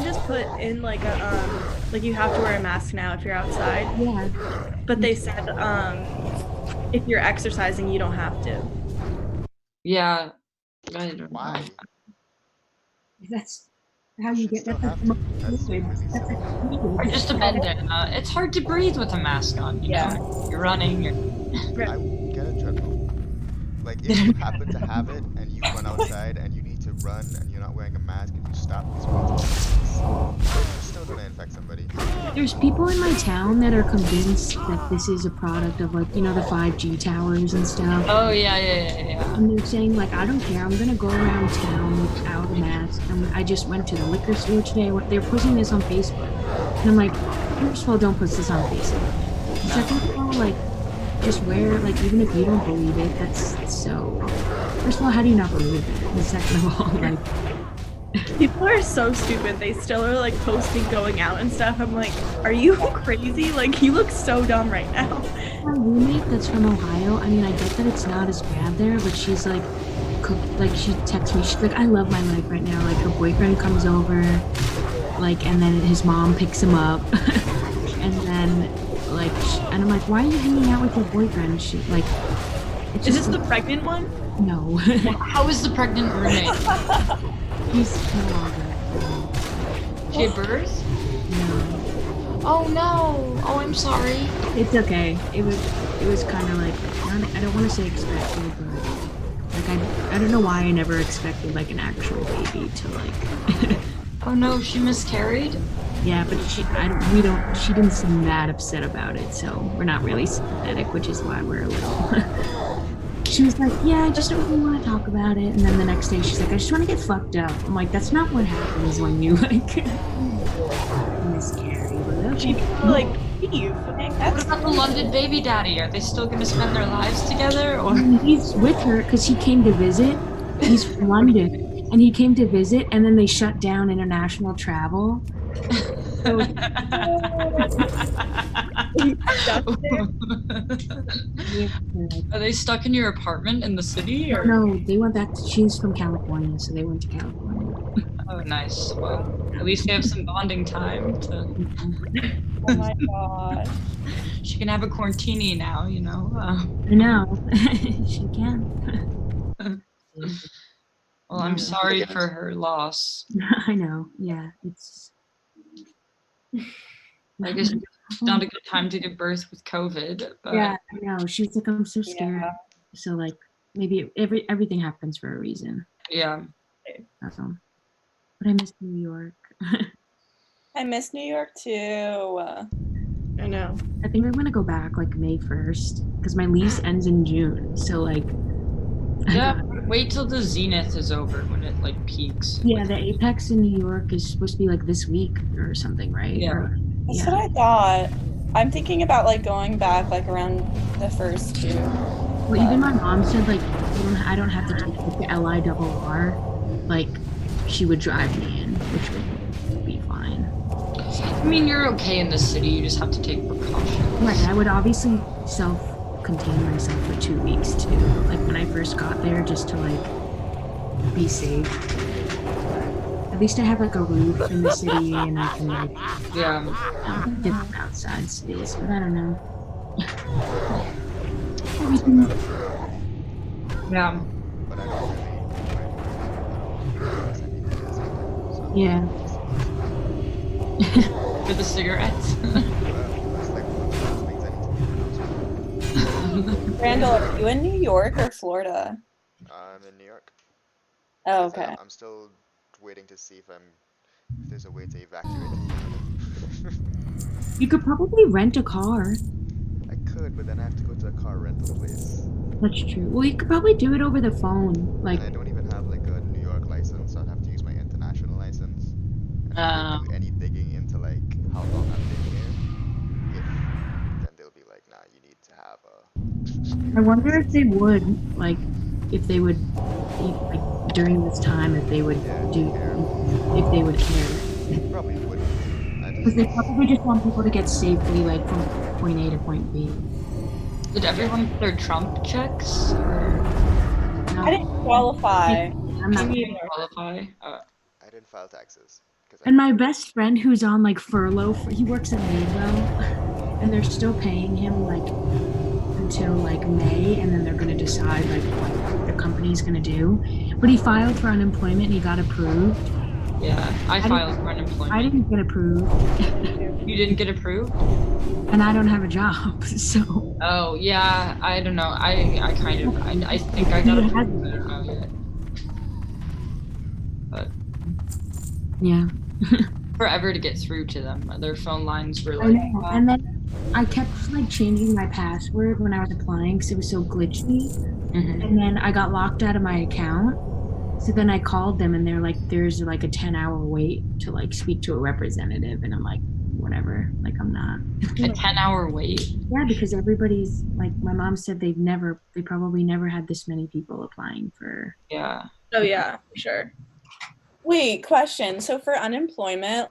just put in like a like you have to wear a mask now if you're outside. Yeah. But they said if you're exercising you don't have to. Yeah. I don't know. Why? That's how you get. Still That's have to. That's really Or just a bandana. It's hard to breathe with a mask on, you know? You're running, I would get a treadmill. Like if you happen to have it and you run outside and you need to run and you're not wearing a mask and you stop, you're still gonna infect somebody. There's people in my town that are convinced that this is a product of like, you know, the 5G towers and stuff. Oh, yeah. And they're saying like, I don't care, I'm gonna go around town without a mask. And I just went to the liquor store today. They're posting this on Facebook. And I'm like, first of all, don't post this on Facebook. Second of all, like, just wear, like, even if you don't believe it, that's so... First of all, how do you not believe it? And second of all, like... People are so stupid. They still are like posting going out and stuff. I'm like, are you crazy? Like, you look so dumb right now. My roommate that's from Ohio, I mean, I get that it's not as bad there, but she's like, she texts me, she's like, I love my life right now. Like, her boyfriend comes over, like, and then his mom picks him up, and then, like, and I'm like, why are you hanging out with your boyfriend? She, like, it's Is just this the pregnant one? No. How is the pregnant roommate? He's no longer. She had birth? No. Oh no! Oh, I'm sorry. It's okay. It was kind of like, I don't want to say expected, but like I don't know why I never expected like an actual baby to like. Oh no, she miscarried? Yeah, but she didn't seem that upset about it, so we're not really sympathetic, which is why we're a little. She was like, yeah, I just don't really want to talk about it. And then the next day she's like, I just want to get fucked up. I'm like, that's not what happens when you like miscarry. But okay. Like, Eve. What about the London baby daddy? Are they still gonna spend their lives together, or? He's with her because he came to visit. He's from London, and he came to visit, and then they shut down international travel. So, Are they stuck in your apartment in the city? Or? no, they went back to, she's from California, so they went to California. Oh, nice. Well, at least they have some bonding time to... Oh my gosh. She can have a quarantini now, you know? I know. She can. Well, I'm sorry for her loss. I know, yeah, it's... I guess it's not a good time to give birth with COVID. But... Yeah, I know. She was like, I'm so scared. Yeah. So like, maybe everything happens for a reason. Yeah. But I miss New York. I miss New York too. I know. I think I'm gonna go back like May 1st because my lease ends in June. So like. Yeah. Wait till the zenith is over when it like peaks. Yeah, the apex in New York is supposed to be like this week or something, right? Yeah. That's what I thought. I'm thinking about like going back like around the first too. Well, even my mom said like I don't have to take the LIRR. Like she would drive me in, which would be fine. I mean, you're okay in the city. You just have to take precautions. Right. I would obviously self-contain myself for 2 weeks too. Like when I first got there, just to like be safe. At least I have like a roof in the city, and I can like different outside space. But I don't know. Everything. Yeah. Yeah. For the cigarettes. That's like one of the last things I need to do. Randall, are you in New York or Florida? I'm in New York. Oh, So okay. I'm still waiting to see if there's a way to evacuate. You could probably rent a car. I could, but then I have to go to a car rental place. That's true. Well, you could probably do it over the phone. Like, And I don't even have like a New York license, so I'd have to use my international license. And if they do any digging into like how long I've been here, then they'll be like, nah, you need to have a. I wonder if they would, like, if they would, like, during this time, if they would if they would care. Probably wouldn't. Because they probably just want people to get safely, like, from point A to point B. Did everyone get their Trump checks? Or No, I didn't qualify. I'm not. did you qualify? I didn't file taxes. And my best friend who's on, like, furlough, he works at Madewell, and they're still paying him, like, until, like, May, and then they're going to decide, like, what the company's going to do. But he filed for unemployment, and he got approved. Yeah, I filed for unemployment. I didn't get approved. You didn't get approved? And I don't have a job, so. Oh, yeah, I don't know. I kind of, I think I got approved. I don't know yet. But Yeah. forever to get through to them. Their phone lines were I like, know. And then I kept, like, changing my password when I was applying because it was so glitchy. mhm. And then I got locked out of my account. So then I called them and they're like, there's like a 10-hour wait to like speak to a representative. And I'm like, whatever, like I'm not. A 10-hour wait? Yeah, because everybody's like, my mom said they probably never had this many people applying for. Yeah. Oh yeah, for sure. Wait, question. So for unemployment,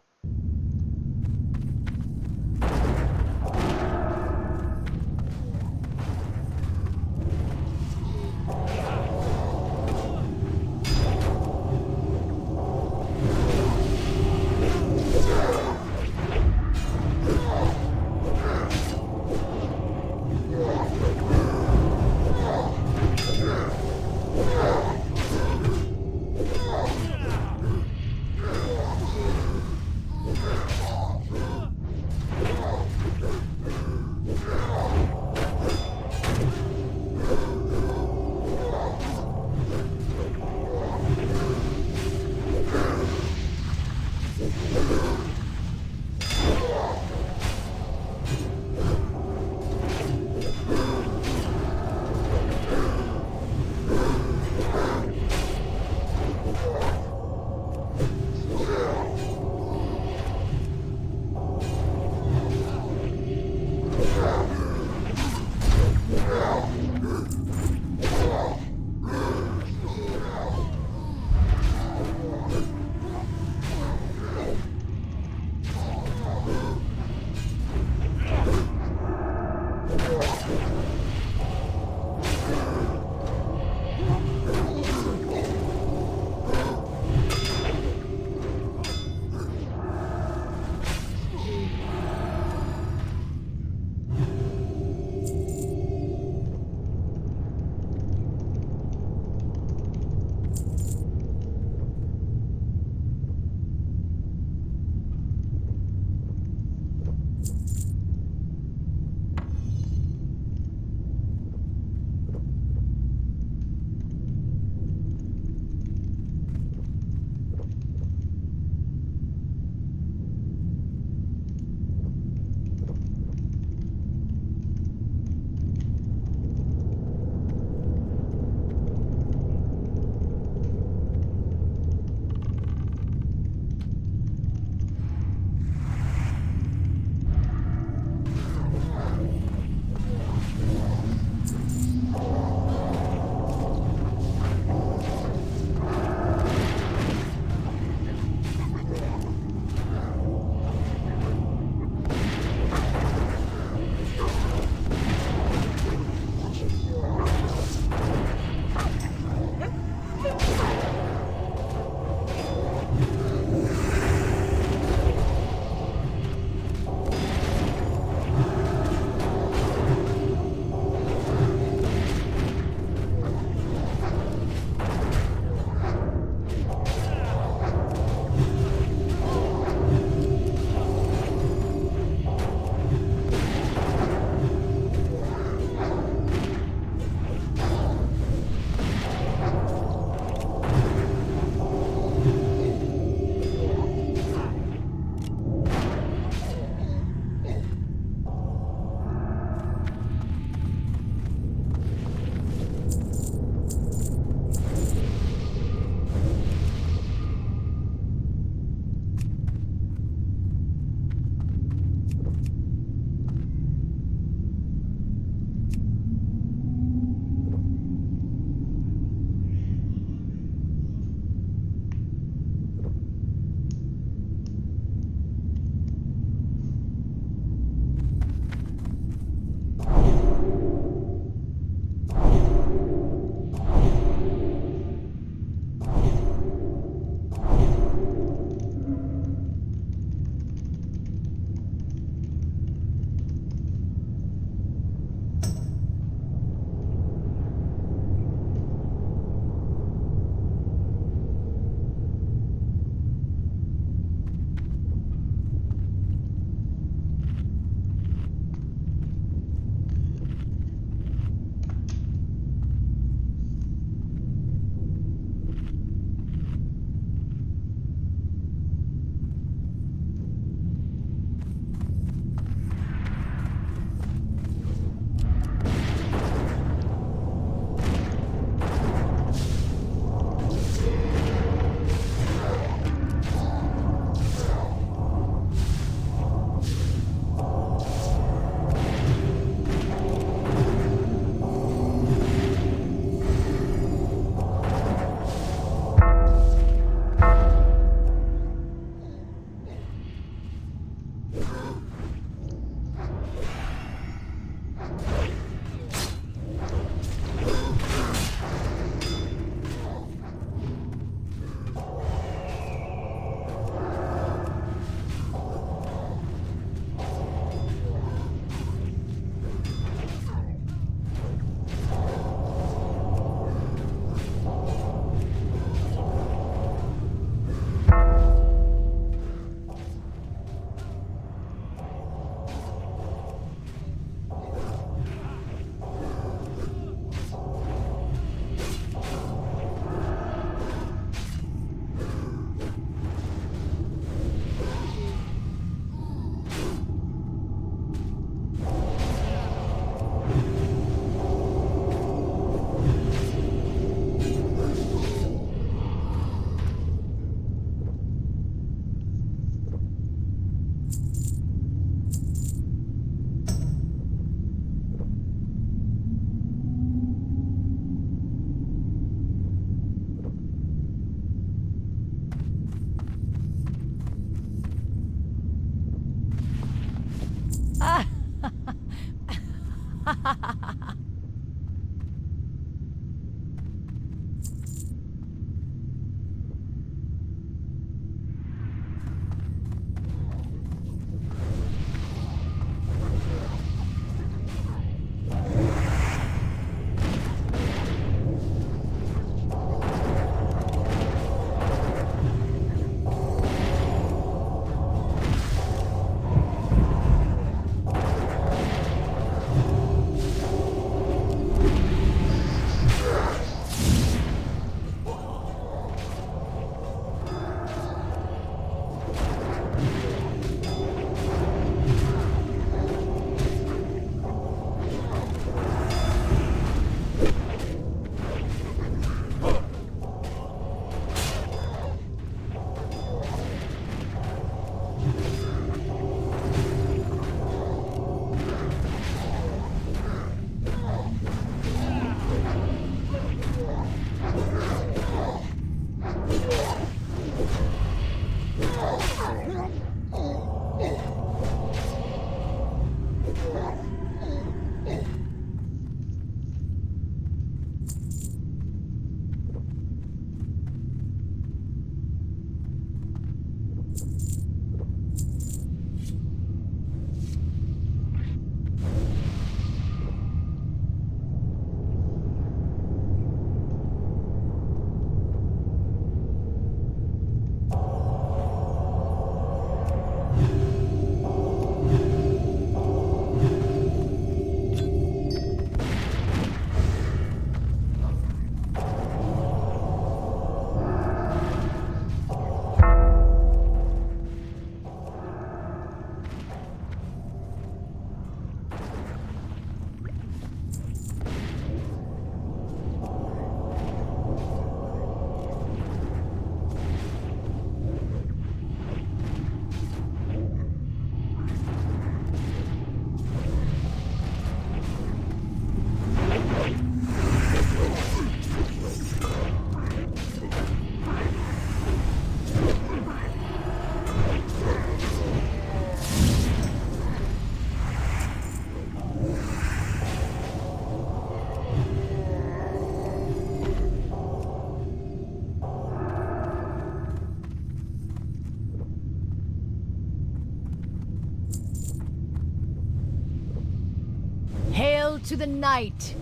into the night.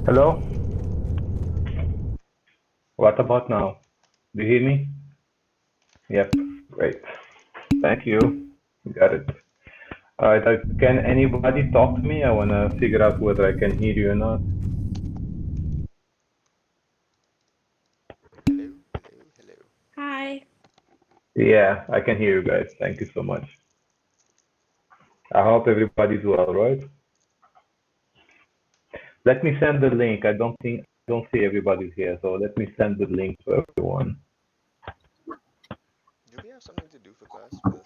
Hello? What about now? Do you hear me? Yep, great. Thank you. Got it. Alright, can anybody talk to me? I wanna figure out whether I can hear you or not. Hello, hello, hello. Hi. Yeah, I can hear you guys. Thank you so much. I hope everybody's well, right? Let me send the link. I don't see everybody's here, so let me send the link to everyone. Do we have something to do for this class? No?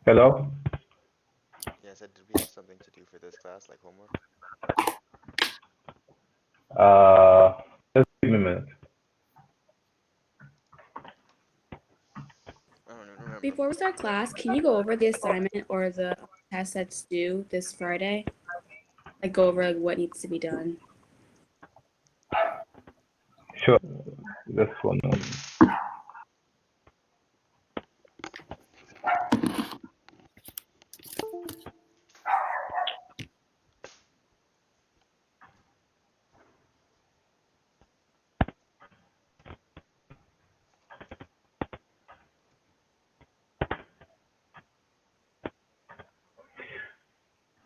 Hello? Yeah, I said, did we have something to do for this class, like homework? Just give me a minute. I don't even remember. Before we start class, can you go over the assignment or the test that's due this Friday? Like go over like what needs to be done. Sure. Just 1 moment.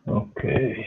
Okay.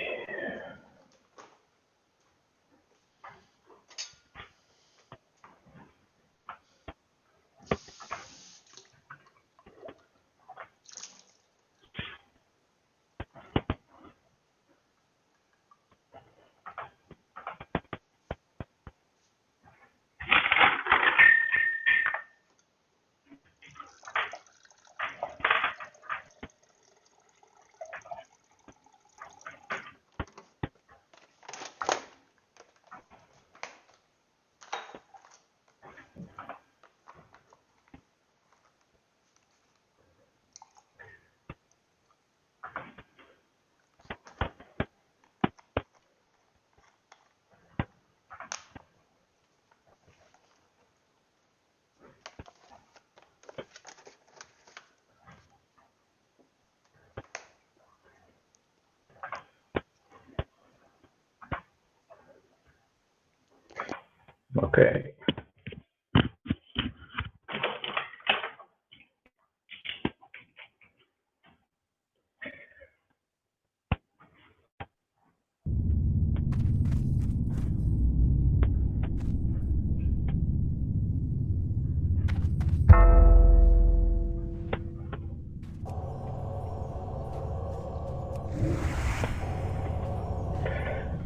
Okay.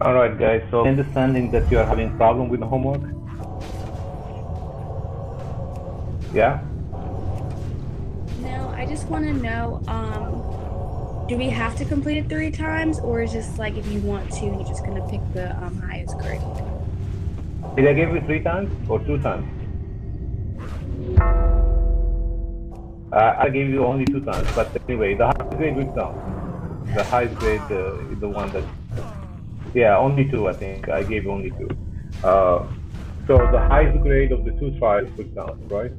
All right, guys. So, understanding that you are having problem with the homework. Yeah. No, I just want to know, do we have to complete it 3 times, or is just like if you want to, you're just gonna pick the highest grade? Did I give you 3 times or 2 times? I gave you only 2 times, but anyway, the highest grade went down. The highest grade is the one that, yeah, only 2, I think. I gave you only 2. So the highest grade of the 2 trials was down, right?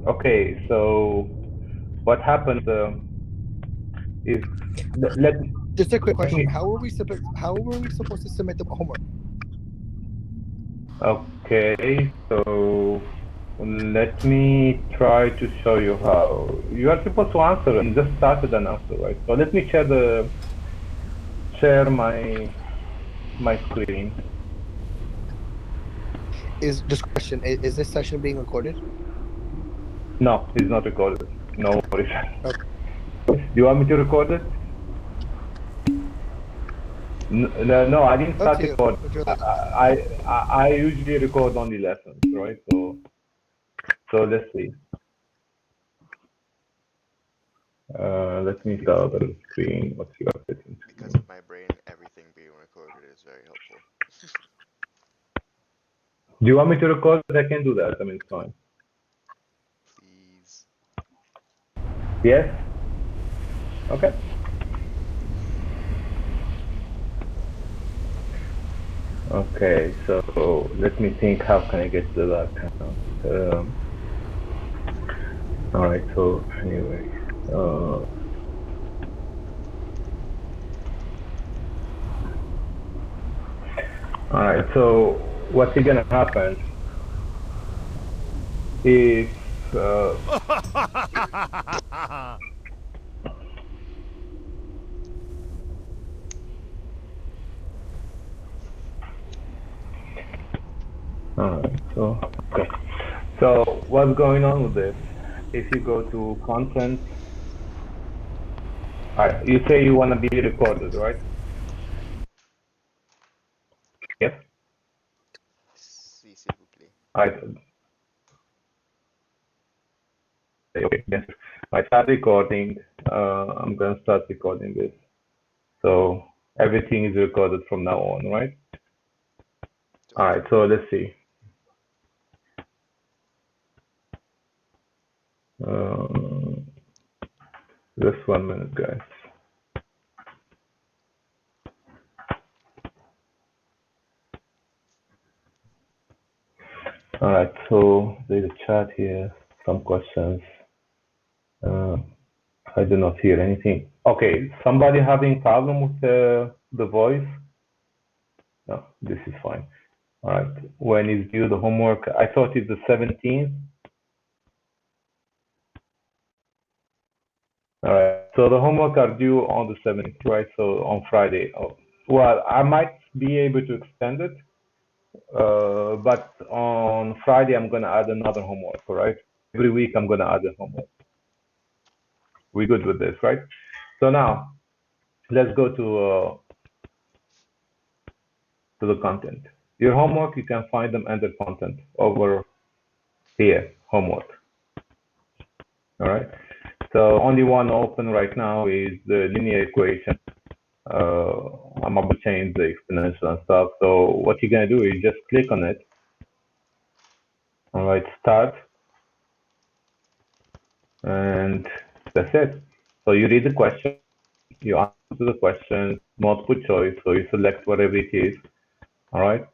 Okay, so what happened is let Just a quick question. me- How were we supposed to submit the homework? Okay, so let me try to show you how. You are supposed to answer and just started an answer, right? So let me share my screen. Is just a question. Is this session being recorded? No, it's not recorded. No worries. Okay. Do you want me to record it? No, I didn't start Okay. recording. I usually record only lessons, right? So let's see. Let me go to the screen. What's your settings? Because of my brain, everything being recorded is very helpful. Do you want me to record it? I can do that. I mean, it's fine. Please. Yes? Okay. Okay, so let me think, how can I get to that account? All right, so anyway, all right, so what's gonna happen if all right, so okay, so what's going on with this? If you go to content, all right, you say you want to be recorded, right? Yes. Si, s'il vous plaît. All right. Okay, yes. I start recording. I'm gonna start recording this. So everything is recorded from now on, right? All right, so let's see. Just 1 minute, guys. All right, so there's a chat here, some questions. I do not hear anything. Okay, somebody having problem with the voice? No, this is fine. All right, when is due the homework? I thought it's the 17th. All right, so the homework are due on the 17th, right? So on Friday. Oh, well, I might be able to extend it, but on Friday I'm gonna add another homework, all right? Every week I'm gonna add a homework. We good with this, right? So now let's go to the content. Your homework, you can find them under content over here, homework. All right. So only one open right now is the linear equation. I'm about to change the exponential and stuff. So what you're gonna do is just click on it. All right, start, and that's it. So you read the question, you answer the question, multiple choice. So you select whatever it is. All right.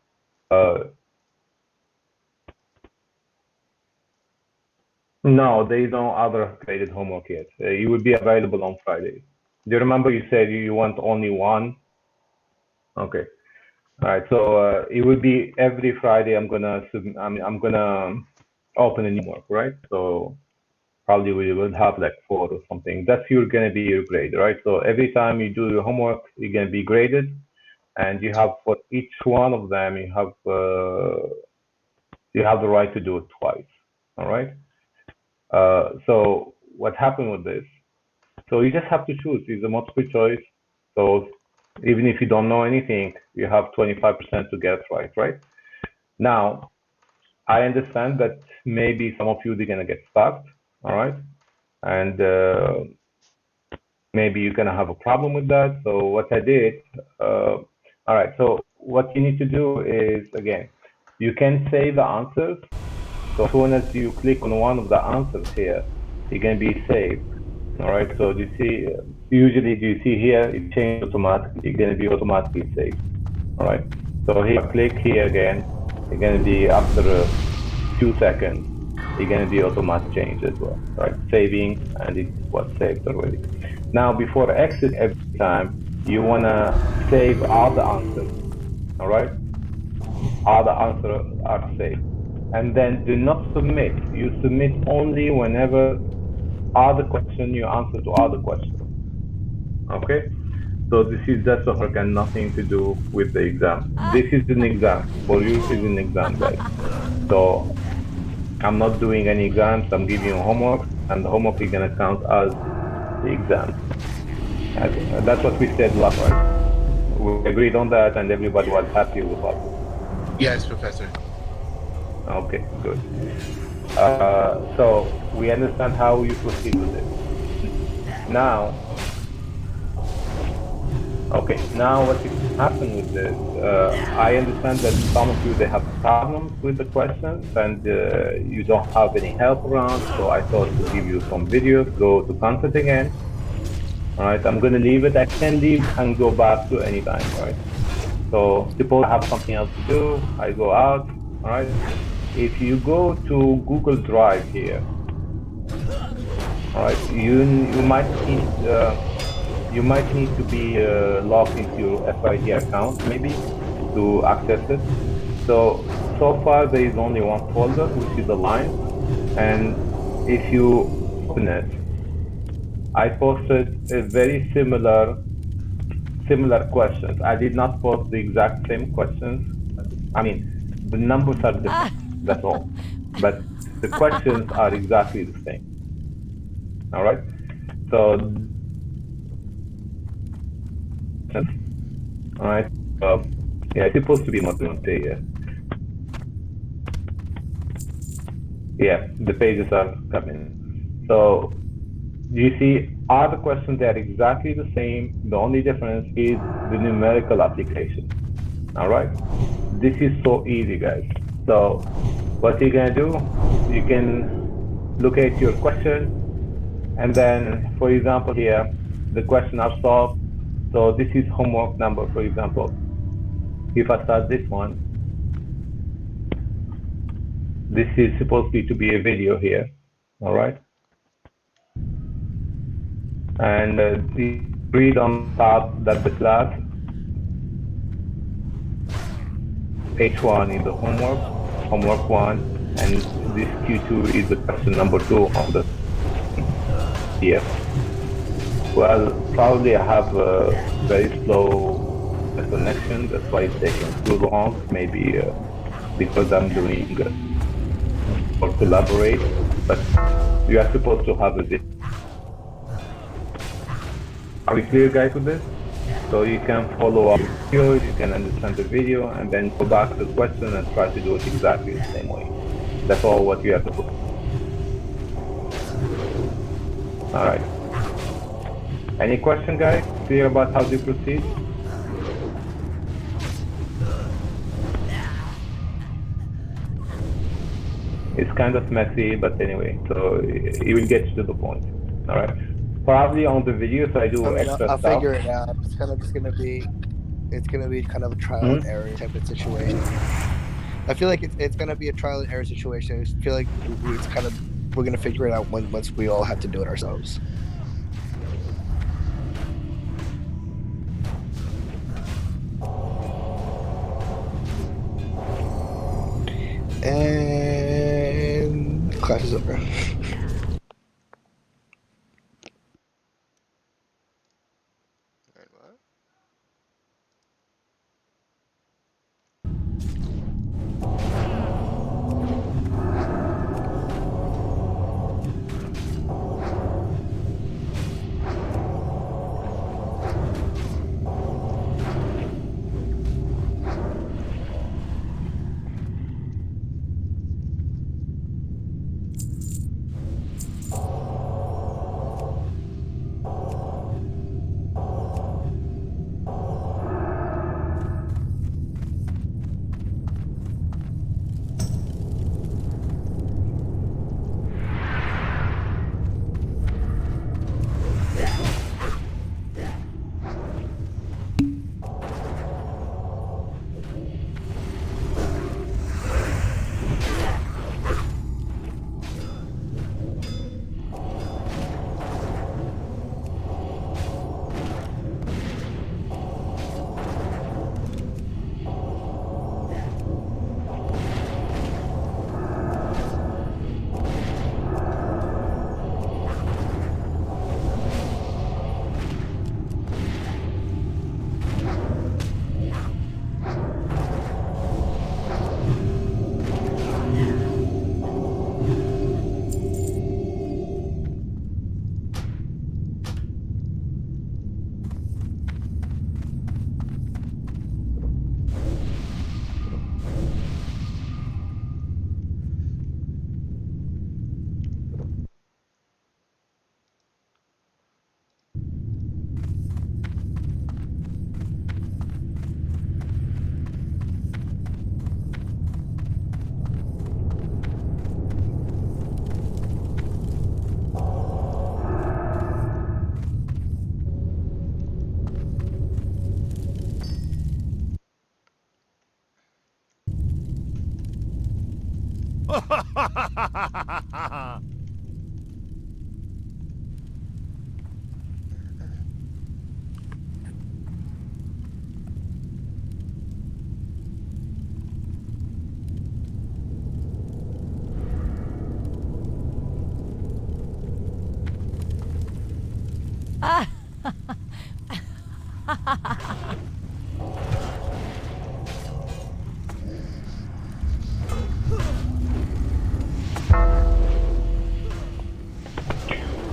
No, there is no other graded homework yet. It will be available on Friday. Do you remember you said you want only one? Okay. All right, so it would be every Friday. I'm gonna open a new work, right? So probably we will have like 4 or something. That's gonna be your grade, right? So every time you do your homework, you're gonna be graded, and you have for each one of them, you have the right to do it twice. All right. So what happened with this? So you just have to choose. It's a multiple choice. So even if you don't know anything, you have 25% to get right? Now, I understand that maybe some of you are gonna get stuck, all right? And maybe you're gonna have a problem with that. So what I did, all right, so what you need to do is, again, you can save the answers. So as soon as you click on one of the answers here, you're gonna be saved. All right, so you see, usually you see here, it changes automatically. You're gonna be automatically saved. All right, so here, click here again. You're gonna be after a few seconds, you're gonna be automatic change as well, right? Saving, and it was saved already. Now, before exit every time, you wanna save all the answers. All right, all the answers are saved, and then do not submit. You submit only whenever other question you answer to other questions. Okay, so this is just a homework and nothing to do with the exam. This is an exam for you. Is an exam, guys. So I'm not doing any exams. I'm giving you homework, and the homework is gonna count as the exam. And that's what we said last time. We agreed on that, and everybody was happy with that. Yes, Professor. Okay, good. So we understand how you proceed with it. Now, okay, now what is happening with this? I understand that some of you, they have problems with the questions, and you don't have any help around, so I thought to give you some videos. Go to content again. All right, I'm gonna leave it. I can leave and go back to any time, right? So suppose I have something else to do, I go out, all right? If you go to Google Drive here, all right, you might need to be logged into your FID account maybe to access it. So far there is only one folder, which is Align, and if you open it, I posted a very similar questions. I did not post the exact same questions. I mean, the numbers are different. That's all. But the questions are exactly the same. All right. So, all right. Yeah, it's supposed to be Monte. Yeah, the pages are coming. So, you see, all the questions are exactly the same. The only difference is the numerical application. All right. This is so easy, guys. So what you're gonna do, you can look at your question, and then, for example, here, the question I've solved. So this is homework number, for example. If I start this one, this is supposed to be a video here, all right? And you read on top that the class H1 is the homework 1, and this Q2 is the question number 2 on the here. Well, probably I have a very slow connection, that's why it's taking too long, maybe because I'm doing or collaborate, but you are supposed to have a. Are we clear, guys, with this? So you can follow up the video, you can understand the video, and then go back to the question and try to do it exactly the same way. That's all what you have to do. All right. Any question, guys? Clear about how to proceed? It's kind of messy, but anyway, so it will get to the point. All right. Probably on the videos I do extra I'll stuff. figure it out. It's kind of just gonna be kind of a trial and error type of situation. I feel like it's gonna be a trial and error situation. I feel like we're gonna figure it out once we all have to do it ourselves. Class is over. Wait, what?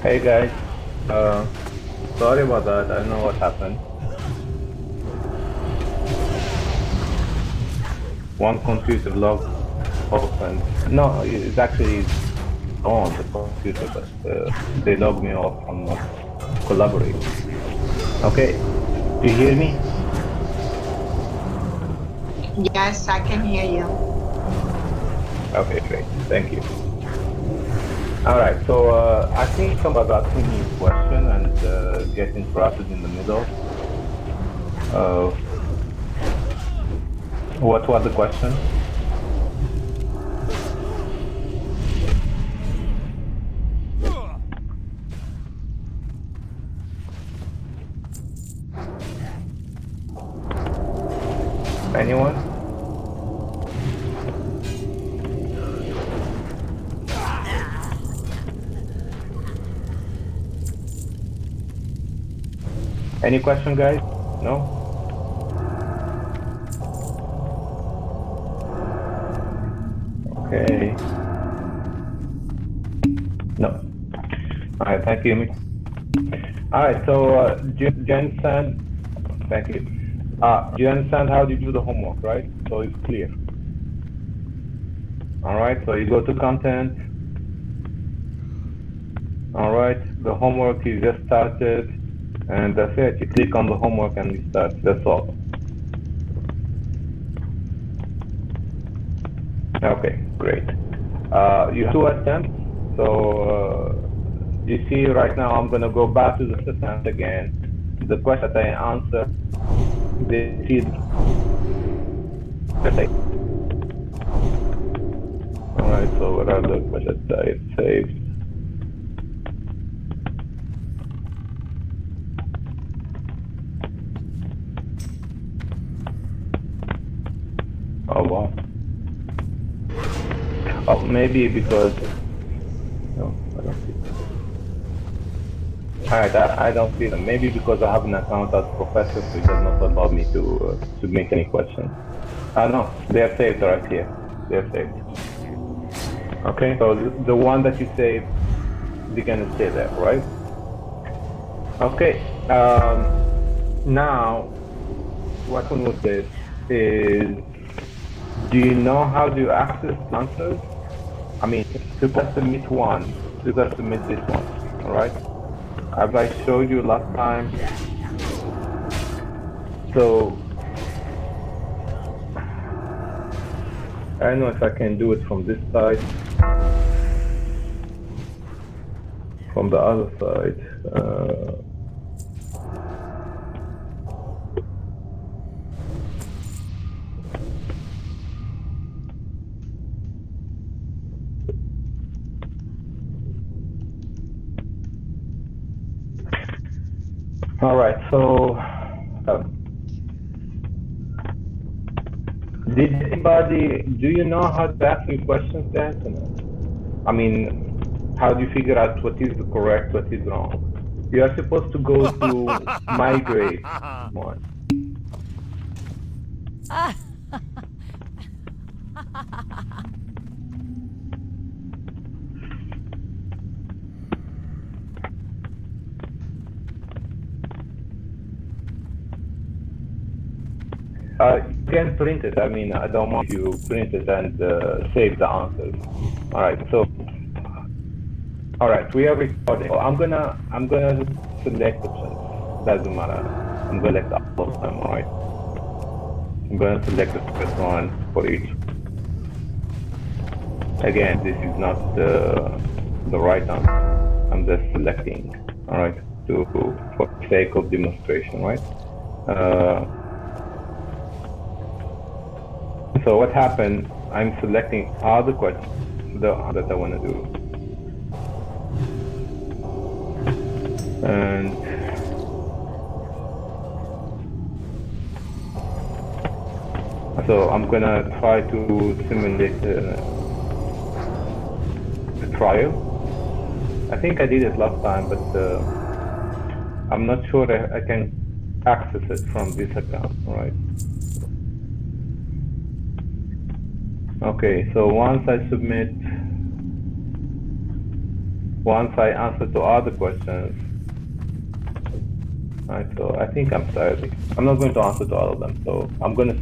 Hey guys, sorry about that. I don't know what happened. One computer log open. No, it's actually on the computer, but they logged me off from Collaborate. Okay, do you hear me? Yes, I can hear you. Okay, great. Thank you. All right, so I think somebody asking me a question and get interrupted in the middle. What was the question? Anyone? Any question, guys? No? Okay. No. All right, thank you. All right, so do you understand? Thank you. Do you understand how to do the homework, right? So it's clear. All right, so you go to content. All right, the homework is just started. And that's it. You click on the homework and you start. That's all. Okay, great. You have 2 attempts. So you see right now I'm going to go back to the attempt again. The question that I answered, they see. All right, so what are the questions that I saved? Oh wow. Oh, maybe because Alright, I don't see them. Maybe because I have an account as professor, so it does not allow me to submit any questions. No, they are saved right here. They are saved. Okay, so the one that you saved, they're gonna stay there, right? Okay, now, what one with this is, do you know how to access answers? I mean, to submit one, you gotta submit this one, alright? As I showed you last time, so I don't know if I can do it from this side, from the other side. All right, so did anybody, do you know how to ask me questions then? I mean, how do you figure out what is correct, what is wrong? You are supposed to go to migrate one. You can print it. I mean, I don't want you to print it and save the answers. All right. So, all right, we are recording. So I'm gonna select options. Doesn't matter. I'm gonna select all of them. All right. I'm gonna select the first one for each. Again, this is not the right answer. I'm just selecting. All right. For the sake of demonstration, right? So what happened, I'm selecting all the questions that I want to do. And so I'm going to try to simulate the trial. I think I did it last time, but I'm not sure I can access it from this account, right? Okay, so once I answer to all the questions, right, so I think I'm starting. I'm not going to answer to all of them, so I'm going to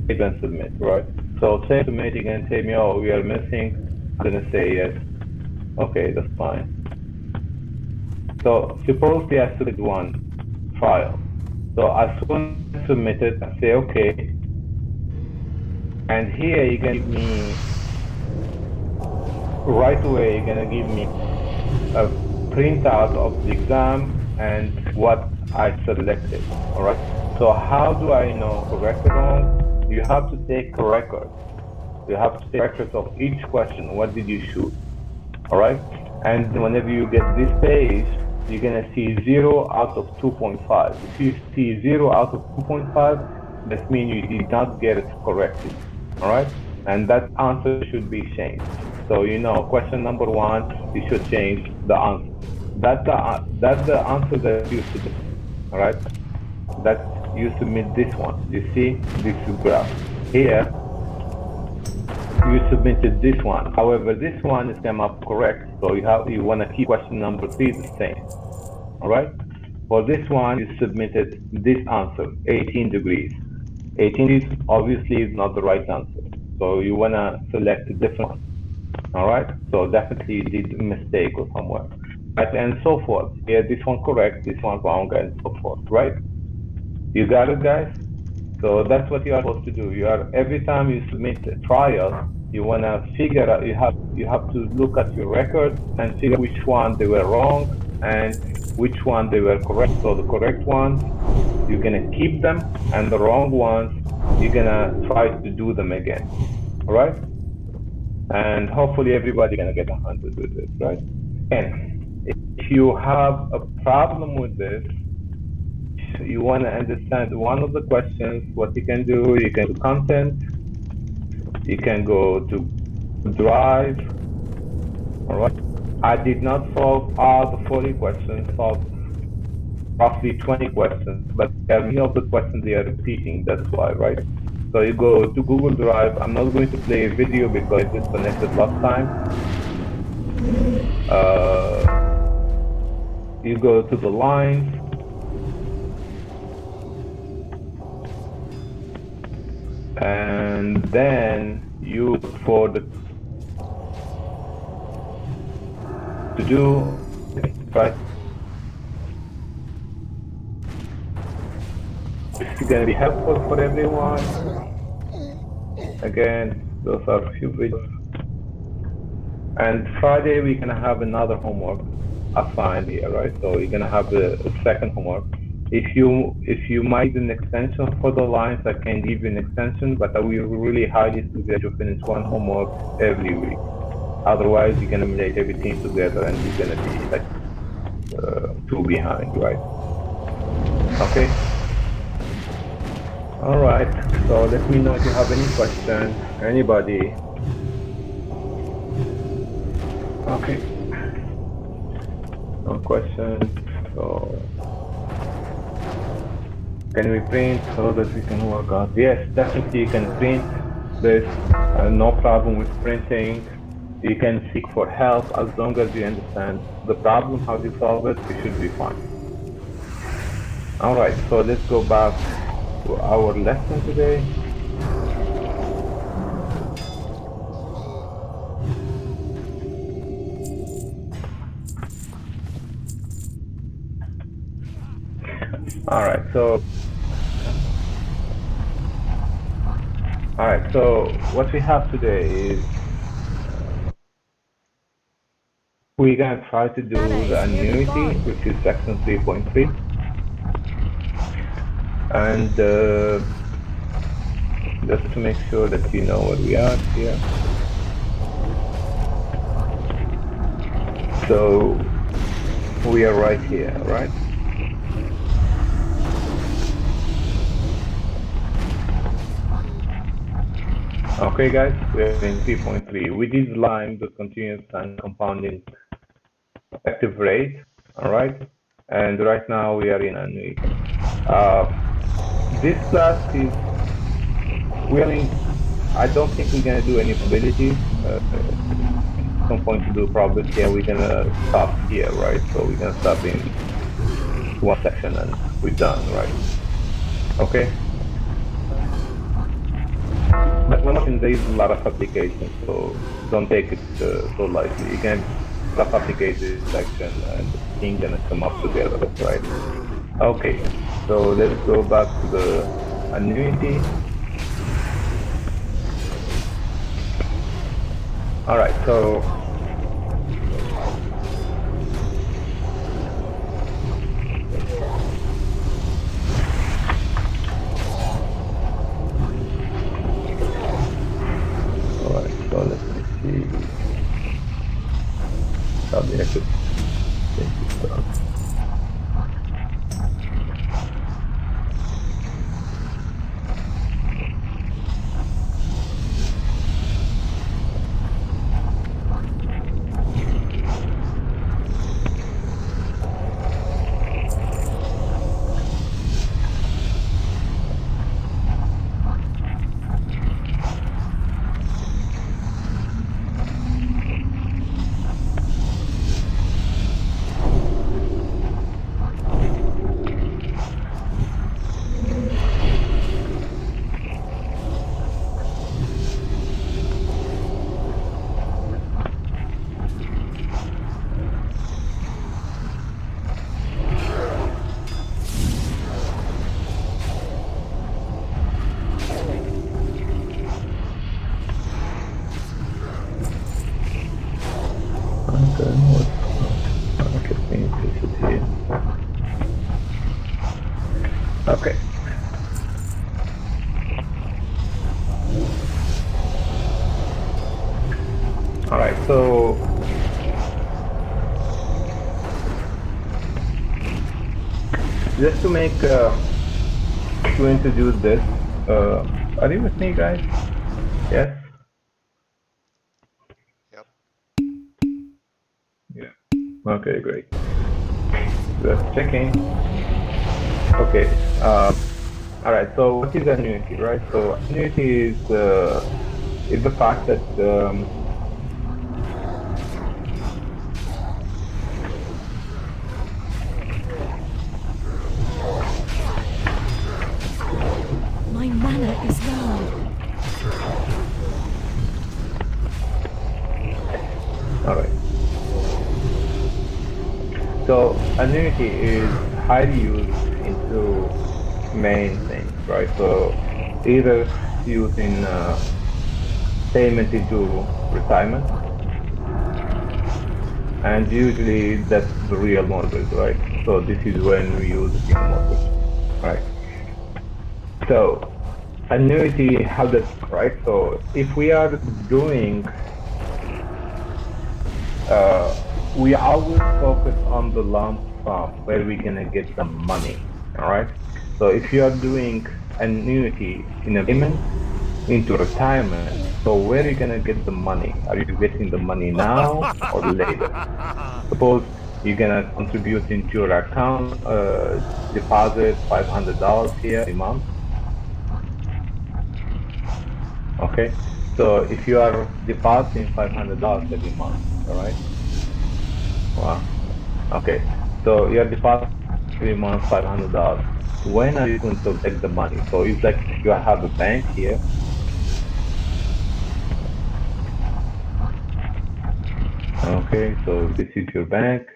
save and submit, right? So say submit, you can say me, oh, we are missing. I'm going to say yes. Okay, that's fine. So suppose I submit one file. So as soon as I submit it, I say okay. And here you're gonna give me, right away, you're gonna give me a printout of the exam and what I selected, all right? So how do I know correct or wrong? You have to take a record. You have to take records of each question. What did you shoot, all right? And whenever you get this page, you're gonna see 0 out of 2.5. If you see 0 out of 2.5, that means you did not get it correctly. All right, and that answer should be changed. So you know, question number 1, you should change the answer. That's the answer that you submit. All right, that you submit this one. You see, this is graph. Here, you submitted this one. However, this one is come up correct. So you want to keep question number 3 the same. All right. For this one, you submitted this answer, 18 degrees. 18 degrees obviously is not the right answer. So you want to select a different one. All right. So definitely you did a mistake or somewhere. Right, and so forth. Here, this one correct, this one wrong, and so forth. Right? You got it, guys? So that's what you are supposed to do. Every time you submit a trial, you want to figure out. You have to look at your record and figure which one they were wrong and which one they were correct. So the correct ones, you're gonna keep them, and the wrong ones, you're gonna try to do them again. All right? And hopefully everybody gonna get 100 with this, right? And if you have a problem with this, you want to understand one of the questions, what you can do, you can do content, you can go to Drive. All right. I did not solve all the 40 questions, solved roughly 20 questions, but many of the questions they are repeating, that's why, right? So you go to Google Drive. I'm not going to play a video because I disconnected last time. You go to the lines. And then you look for the to do, right? It's gonna be helpful for everyone. Again, those are a few videos. And Friday we're gonna have another homework assigned here, right? So you're gonna have a second homework. If you might need an extension for the lines, I can give you an extension, but I will really highly suggest you finish one homework every week. Otherwise, you're gonna relate everything together, and you're gonna be like two behind, right? Okay. All right. So let me know if you have any questions. Anybody? Okay. No questions. So can we print so that we can work out? Yes, definitely you can print. There's no problem with printing. You can seek for help as long as you understand the problem, how to solve it, you should be fine. All right, so let's go back to our lesson today. All right, so what we have today is we're gonna try to do the annuity, which is section 3.3, and just to make sure that you know where we are here. So we are right here, right? Okay, guys, we're in 3.3. We did line the continuous and compounding effective rate, all right? And right now we are in annuity. This class is I don't think we're gonna do any probability. At some point to do probability, and we're gonna stop here, right? So we're gonna stop in one section and we're done, right? Okay. But there is a lot of applications, so don't take it so lightly. You can suffocate this section and the thing gonna come up together, right? Okay, so let's go back to the annuity. All right, so let me see. Probably I could take this down. Okay. All right, so just to make to introduce this, are you with me, guys? Yes. Yep. Yeah. Okay, great. Just checking. Okay. All right. So what is annuity, right? So annuity is the fact that My mana is low. all right. So annuity is highly used into main things, right? So either using payment into retirement, and usually that's the real mortgage, right? So this is when we use the mortgage, right? So annuity, how does, right? So if we are doing, we always focus on the lump sum where we're gonna get the money, all right? So if you are doing annuity in a payment into retirement, so where are you gonna get the money? Are you getting the money now or later? Suppose you're gonna contribute into your account, deposit $500 here a month. Okay, so if you are depositing $500 every month, all right? Wow. Okay, so you are depositing every month $500. When are you going to take the money? So it's like you have a bank here. Okay, so this is your bank,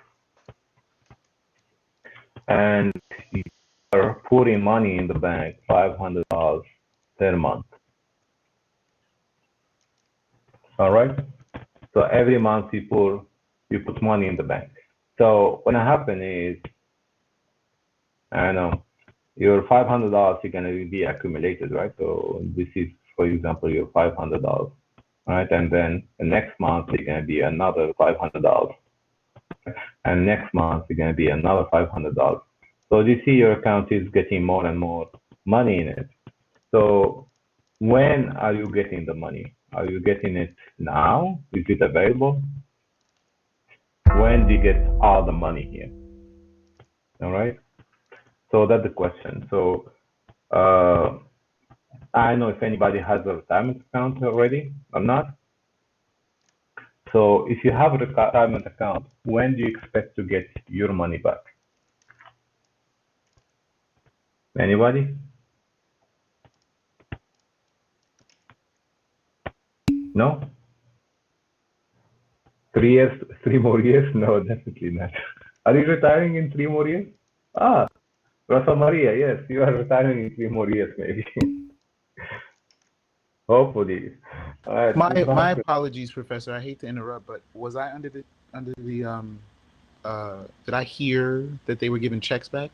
and you are putting money in the bank, $500 per month. All right. So every month you put money in the bank. So what happen is, I know your $500 is gonna be accumulated, right? So this is, for example, your $500, right? And then the next month it's gonna be another $500, and next month it's gonna be another $500. So you see your account is getting more and more money in it. So when are you getting the money? Are you getting it now? Is it available? When do you get all the money here? All right. So that's the question. So I don't know if anybody has a retirement account already or not. So if you have a retirement account, when do you expect to get your money back? Anybody? No? 3 years, 3 more years? No, definitely not. Are you retiring in 3 more years? Ah, Rosa Maria, yes, you are retiring in 3 more years, maybe. Hopefully. All right. My apologies, Professor. I hate to interrupt, but was I under the did I hear that they were giving checks back?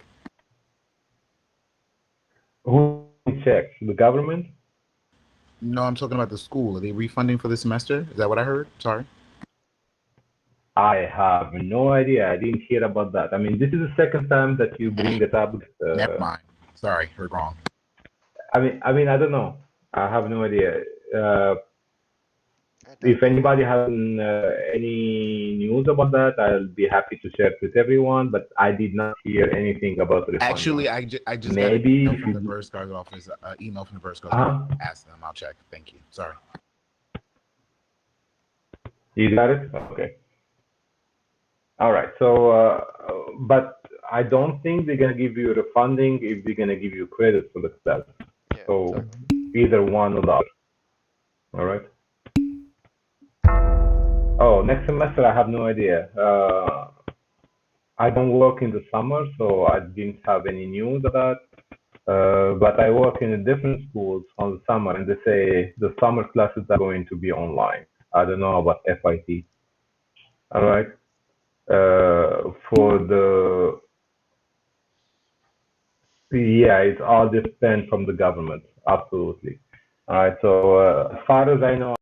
Who checks? The government? No, I'm talking about the school. Are they refunding for the semester? Is that what I heard? Sorry. I have no idea. I didn't hear about that. I mean, this is the second time that you bring it up. Never mind. Sorry, heard wrong. I mean, I don't know. I have no idea. If anybody has any news about that, I'll be happy to share it with everyone. But I did not hear anything about the refund. Actually, I just maybe got an email from the Burst Guard office. Email from the Burst Guard office. Ask them. I'll check. Thank you. Sorry. You got it? Okay. All right. So, but I don't think they're gonna give you refunding if they're gonna give you credit for the class. Yeah, So exactly. either one or the other. All right. Oh, next semester I have no idea. I don't work in the summer, so I didn't have any news of that. But I work in different schools on the summer, and they say the summer classes are going to be online. I don't know about FIT. All right. For the, yeah, it all depends from the government. Absolutely. All right. So as far as I know,